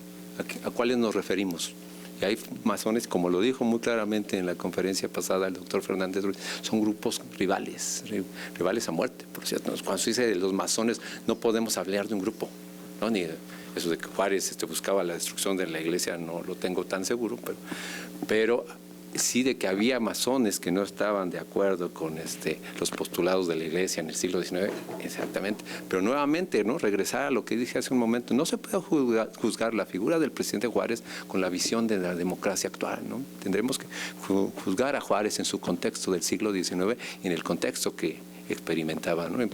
¿A cuáles nos referimos? Y hay masones, como lo dijo muy claramente en la conferencia pasada el doctor Fernández Ruiz, son grupos rivales a muerte, por cierto. Cuando se dice de los masones no podemos hablar de un grupo, ¿no? Ni eso de que Juárez buscaba la destrucción de la Iglesia no lo tengo tan seguro, pero sí de que había masones que no estaban de acuerdo con los postulados de la Iglesia en el siglo XIX, exactamente. Pero nuevamente, ¿no? Regresar a lo que dije hace un momento, no se puede juzgar la figura del presidente Juárez con la visión de la democracia actual, ¿no? Tendremos que juzgar a Juárez en su contexto del siglo XIX y en el contexto que experimentaba, ¿no?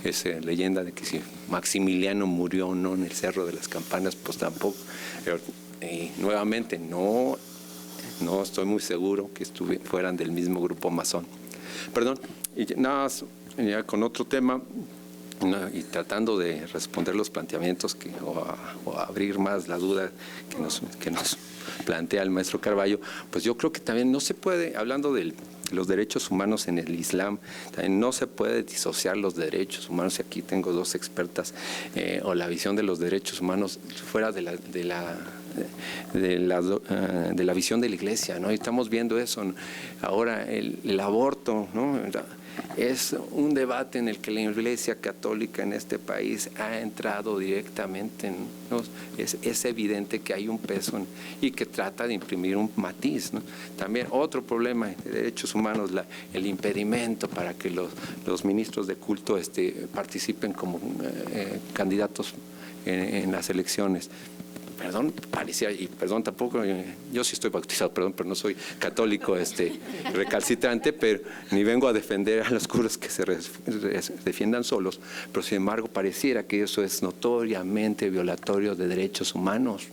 Esa leyenda de que si Maximiliano murió o no en el Cerro de las Campanas, pues tampoco. Nuevamente, no estoy muy seguro que fueran del mismo grupo masón. Perdón, y nada más, ya con otro tema, y tratando de responder los planteamientos o abrir más la duda que nos plantea el maestro Carballo, pues yo creo que también no se puede, hablando de los derechos humanos en el Islam, también no se puede disociar los derechos humanos, y aquí tengo dos expertas, o la visión de los derechos humanos fuera de la visión de la Iglesia, ¿no? Y estamos viendo eso, ¿no? Ahora el aborto, ¿no? Es un debate en el que la Iglesia Católica en este país ha entrado directamente, ¿no? Es evidente que hay un peso y que trata de imprimir un matiz, ¿no? También otro problema de derechos humanos, el impedimento para que los ministros de culto participen como candidatos en las elecciones. perdón, parecía, y perdón tampoco, yo sí estoy bautizado, perdón, pero no soy católico recalcitrante, pero ni vengo a defender a los curas que se defiendan solos, pero sin embargo pareciera que eso es notoriamente violatorio de derechos humanos.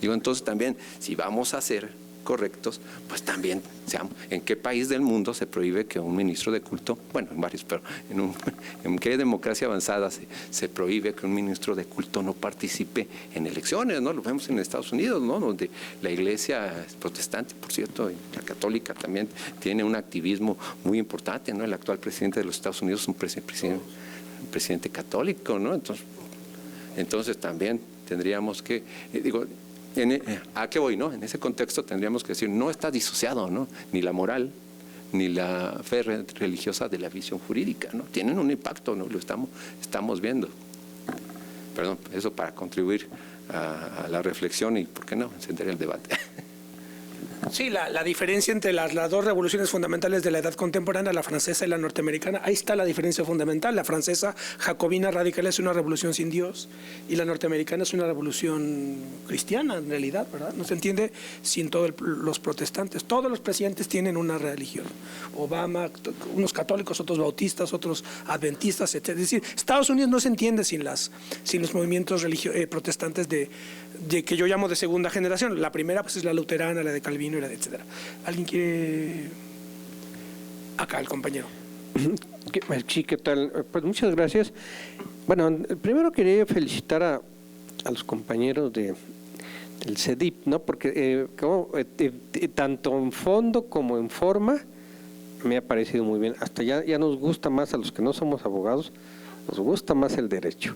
Digo, entonces también, si vamos a ser correctos, pues también seamos, ¿en qué país del mundo se prohíbe que un ministro de culto, bueno, en varios, pero en qué democracia avanzada se prohíbe que un ministro de culto no participe en elecciones, ¿no? Lo vemos en Estados Unidos, ¿no? Donde la iglesia protestante, por cierto, y la católica también tiene un activismo muy importante, ¿no? El actual presidente de los Estados Unidos es un presidente católico, ¿no? Entonces también tendríamos que, ¿a qué voy, no? En ese contexto tendríamos que decir, no está disociado, ¿no? Ni la moral, ni la fe religiosa de la visión jurídica, ¿no? Tienen un impacto, ¿no? Lo estamos viendo. Perdón, eso para contribuir a la reflexión y, ¿por qué no?, encender el debate. Sí, la diferencia entre las dos revoluciones fundamentales de la edad contemporánea, la francesa y la norteamericana, ahí está la diferencia fundamental. La francesa jacobina radical es una revolución sin Dios y la norteamericana es una revolución cristiana, en realidad, ¿verdad? No se entiende sin todos los protestantes. Todos los presidentes tienen una religión. Obama, unos católicos, otros bautistas, otros adventistas, etc. Es decir, Estados Unidos no se entiende sin los movimientos protestantes de que yo llamo de segunda generación. La primera pues es la luterana, la de Calvino y la de etcétera. ¿Alguien quiere? Acá, el compañero. Sí, ¿qué tal? Pues muchas gracias. Bueno, primero quería felicitar a los compañeros del CEDIP, ¿no? Porque tanto en fondo como en forma me ha parecido muy bien. Hasta ya nos gusta más a los que no somos abogados, nos gusta más el derecho.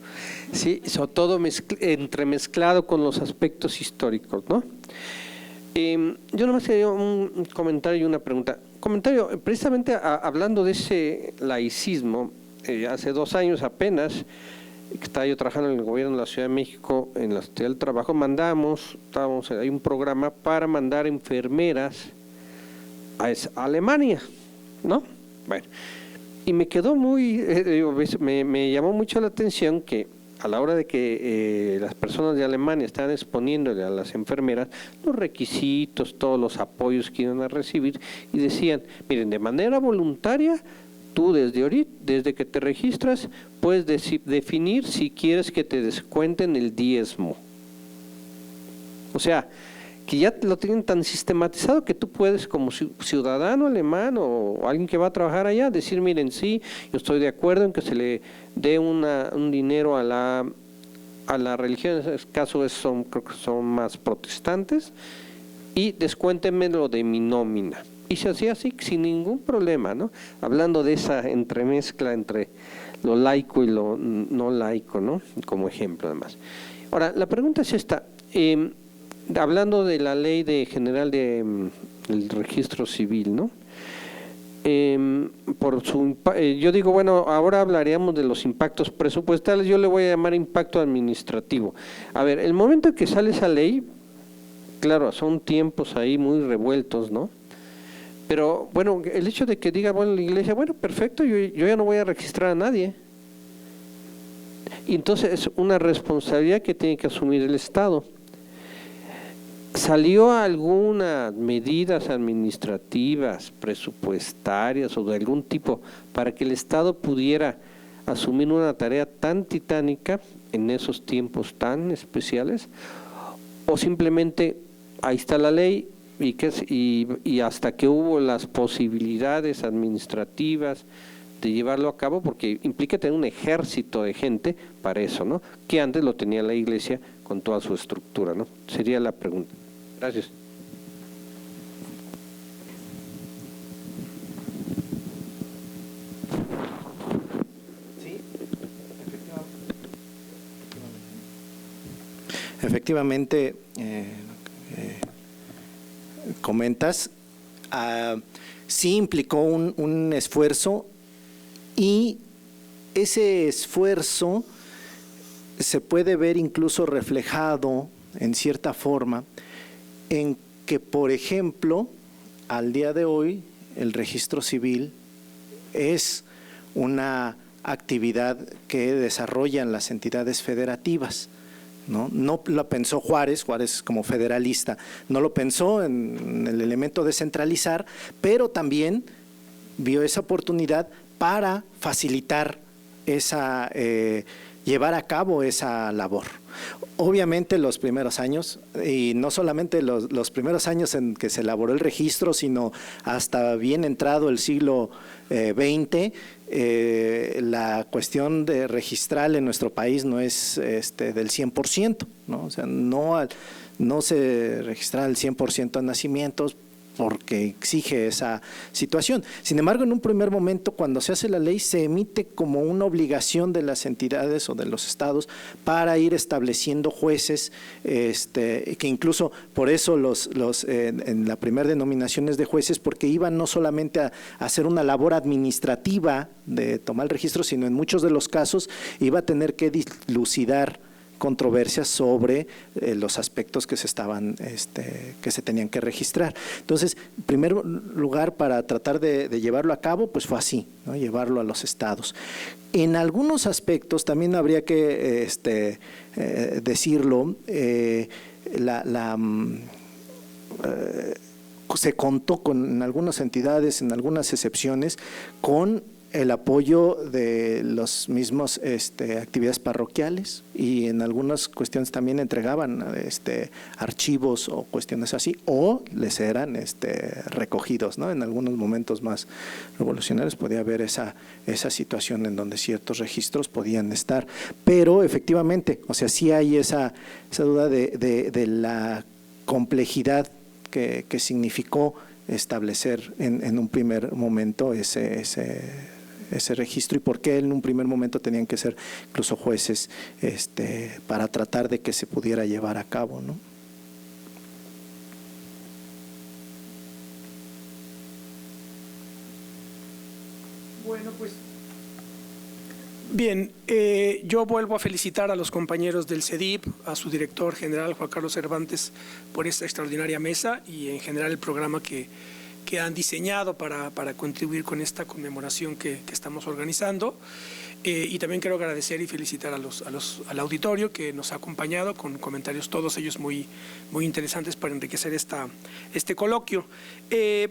Sí, sobre todo entremezclado con los aspectos históricos, ¿no? Yo nomás quería un comentario y una pregunta. Comentario, precisamente hablando de ese laicismo, hace 2 años apenas, que estaba yo trabajando en el gobierno de la Ciudad de México, en la Secretaría del Trabajo, hay un programa para mandar enfermeras a Alemania, ¿no? Bueno, y me quedó me llamó mucho la atención que a la hora de que las personas de Alemania estaban exponiéndole a las enfermeras los requisitos, todos los apoyos que iban a recibir, y decían, miren, de manera voluntaria, tú desde que te registras, puedes definir si quieres que te descuenten el diezmo. O sea, que ya lo tienen tan sistematizado que tú puedes, como ciudadano alemán o alguien que va a trabajar allá, decir, miren, sí, yo estoy de acuerdo en que se le dé un dinero a la religión, en este caso creo que son más protestantes, y descuéntenme lo de mi nómina. Y se hacía así, sin ningún problema, ¿no? Hablando de esa entremezcla entre lo laico y lo no laico, ¿no? Como ejemplo, además. Ahora, la pregunta es esta. Hablando de la ley general del registro civil, ¿no? Yo digo, bueno, ahora hablaríamos de los impactos presupuestales, yo le voy a llamar impacto administrativo. A ver, el momento en que sale esa ley, claro, son tiempos ahí muy revueltos, ¿no? Pero, bueno, el hecho de que diga, bueno, la iglesia, bueno, perfecto, yo ya no voy a registrar a nadie. Y entonces es una responsabilidad que tiene que asumir el Estado. ¿Salió algunas medidas administrativas, presupuestarias o de algún tipo para que el Estado pudiera asumir una tarea tan titánica en esos tiempos tan especiales? ¿O simplemente ahí está la ley y hasta que hubo las posibilidades administrativas de llevarlo a cabo, porque implica tener un ejército de gente para eso, ¿no? Que antes lo tenía la Iglesia con toda su estructura, ¿no? Sería la pregunta. Gracias. Sí, efectivamente, comentas, sí implicó un esfuerzo, y ese esfuerzo se puede ver incluso reflejado en cierta forma en que, por ejemplo, al día de hoy el registro civil es una actividad que desarrollan las entidades federativas, ¿no? No lo pensó Juárez como federalista, no lo pensó en el elemento de centralizar, pero también vio esa oportunidad para facilitar llevar a cabo esa labor. Obviamente los primeros años, y no solamente los primeros años en que se elaboró el registro, sino hasta bien entrado el siglo XX, la cuestión de registral en nuestro país no es del 100%, ¿no? O sea, no se registra el 100% de nacimientos, porque exige esa situación. Sin embargo, en un primer momento, cuando se hace la ley, se emite como una obligación de las entidades o de los estados para ir estableciendo jueces, que incluso por eso en la primera denominación es de jueces, porque iban no solamente a hacer una labor administrativa de tomar el registro, sino en muchos de los casos iba a tener que dilucidar controversias sobre los aspectos que se tenían que registrar. Entonces, en primer lugar, para tratar de llevarlo a cabo, pues fue así, ¿no? Llevarlo a los estados. En algunos aspectos también habría que decirlo, se contó en algunas entidades, en algunas excepciones, con el apoyo de los mismos actividades parroquiales, y en algunas cuestiones también entregaban archivos o cuestiones así, o les eran recogidos, ¿no? En algunos momentos más revolucionarios podía haber esa situación en donde ciertos registros podían estar, pero efectivamente, o sea, sí hay esa duda de la complejidad que significó establecer en un primer momento ese registro, y por qué en un primer momento tenían que ser incluso jueces para tratar de que se pudiera llevar a cabo, ¿no? Bueno, pues bien, yo vuelvo a felicitar a los compañeros del CEDIP, a su director general Juan Carlos Cervantes, por esta extraordinaria mesa y en general el programa que han diseñado para contribuir con esta conmemoración que estamos organizando. Y también quiero agradecer y felicitar al auditorio que nos ha acompañado con comentarios, todos ellos muy interesantes para enriquecer este coloquio.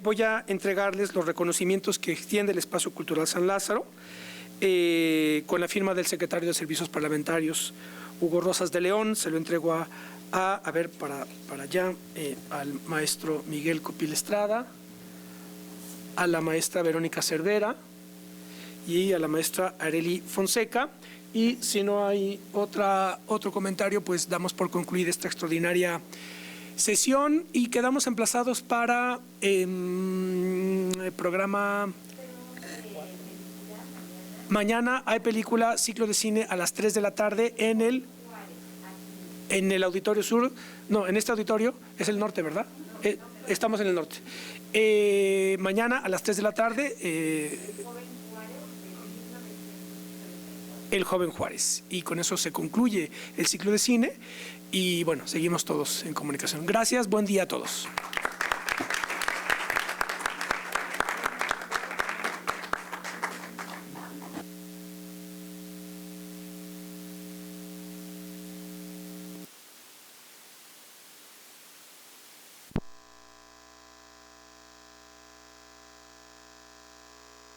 Voy a entregarles los reconocimientos que extiende el Espacio Cultural San Lázaro, con la firma del secretario de Servicios Parlamentarios, Hugo Rosas de León. Se lo entrego para allá, al maestro Miguel Copil Estrada, a la maestra Verónica Cervera y a la maestra Areli Fonseca. Y si no hay otro comentario, pues damos por concluir esta extraordinaria sesión y quedamos emplazados para el programa. Mañana hay película, ciclo de cine a las 3 de la tarde en el Auditorio Sur. No, en este auditorio, es el norte, ¿verdad? Estamos en el norte. Mañana a las 3 de la tarde, El Joven Juárez. Y con eso se concluye el ciclo de cine y bueno, seguimos todos en comunicación. Gracias, buen día a todos.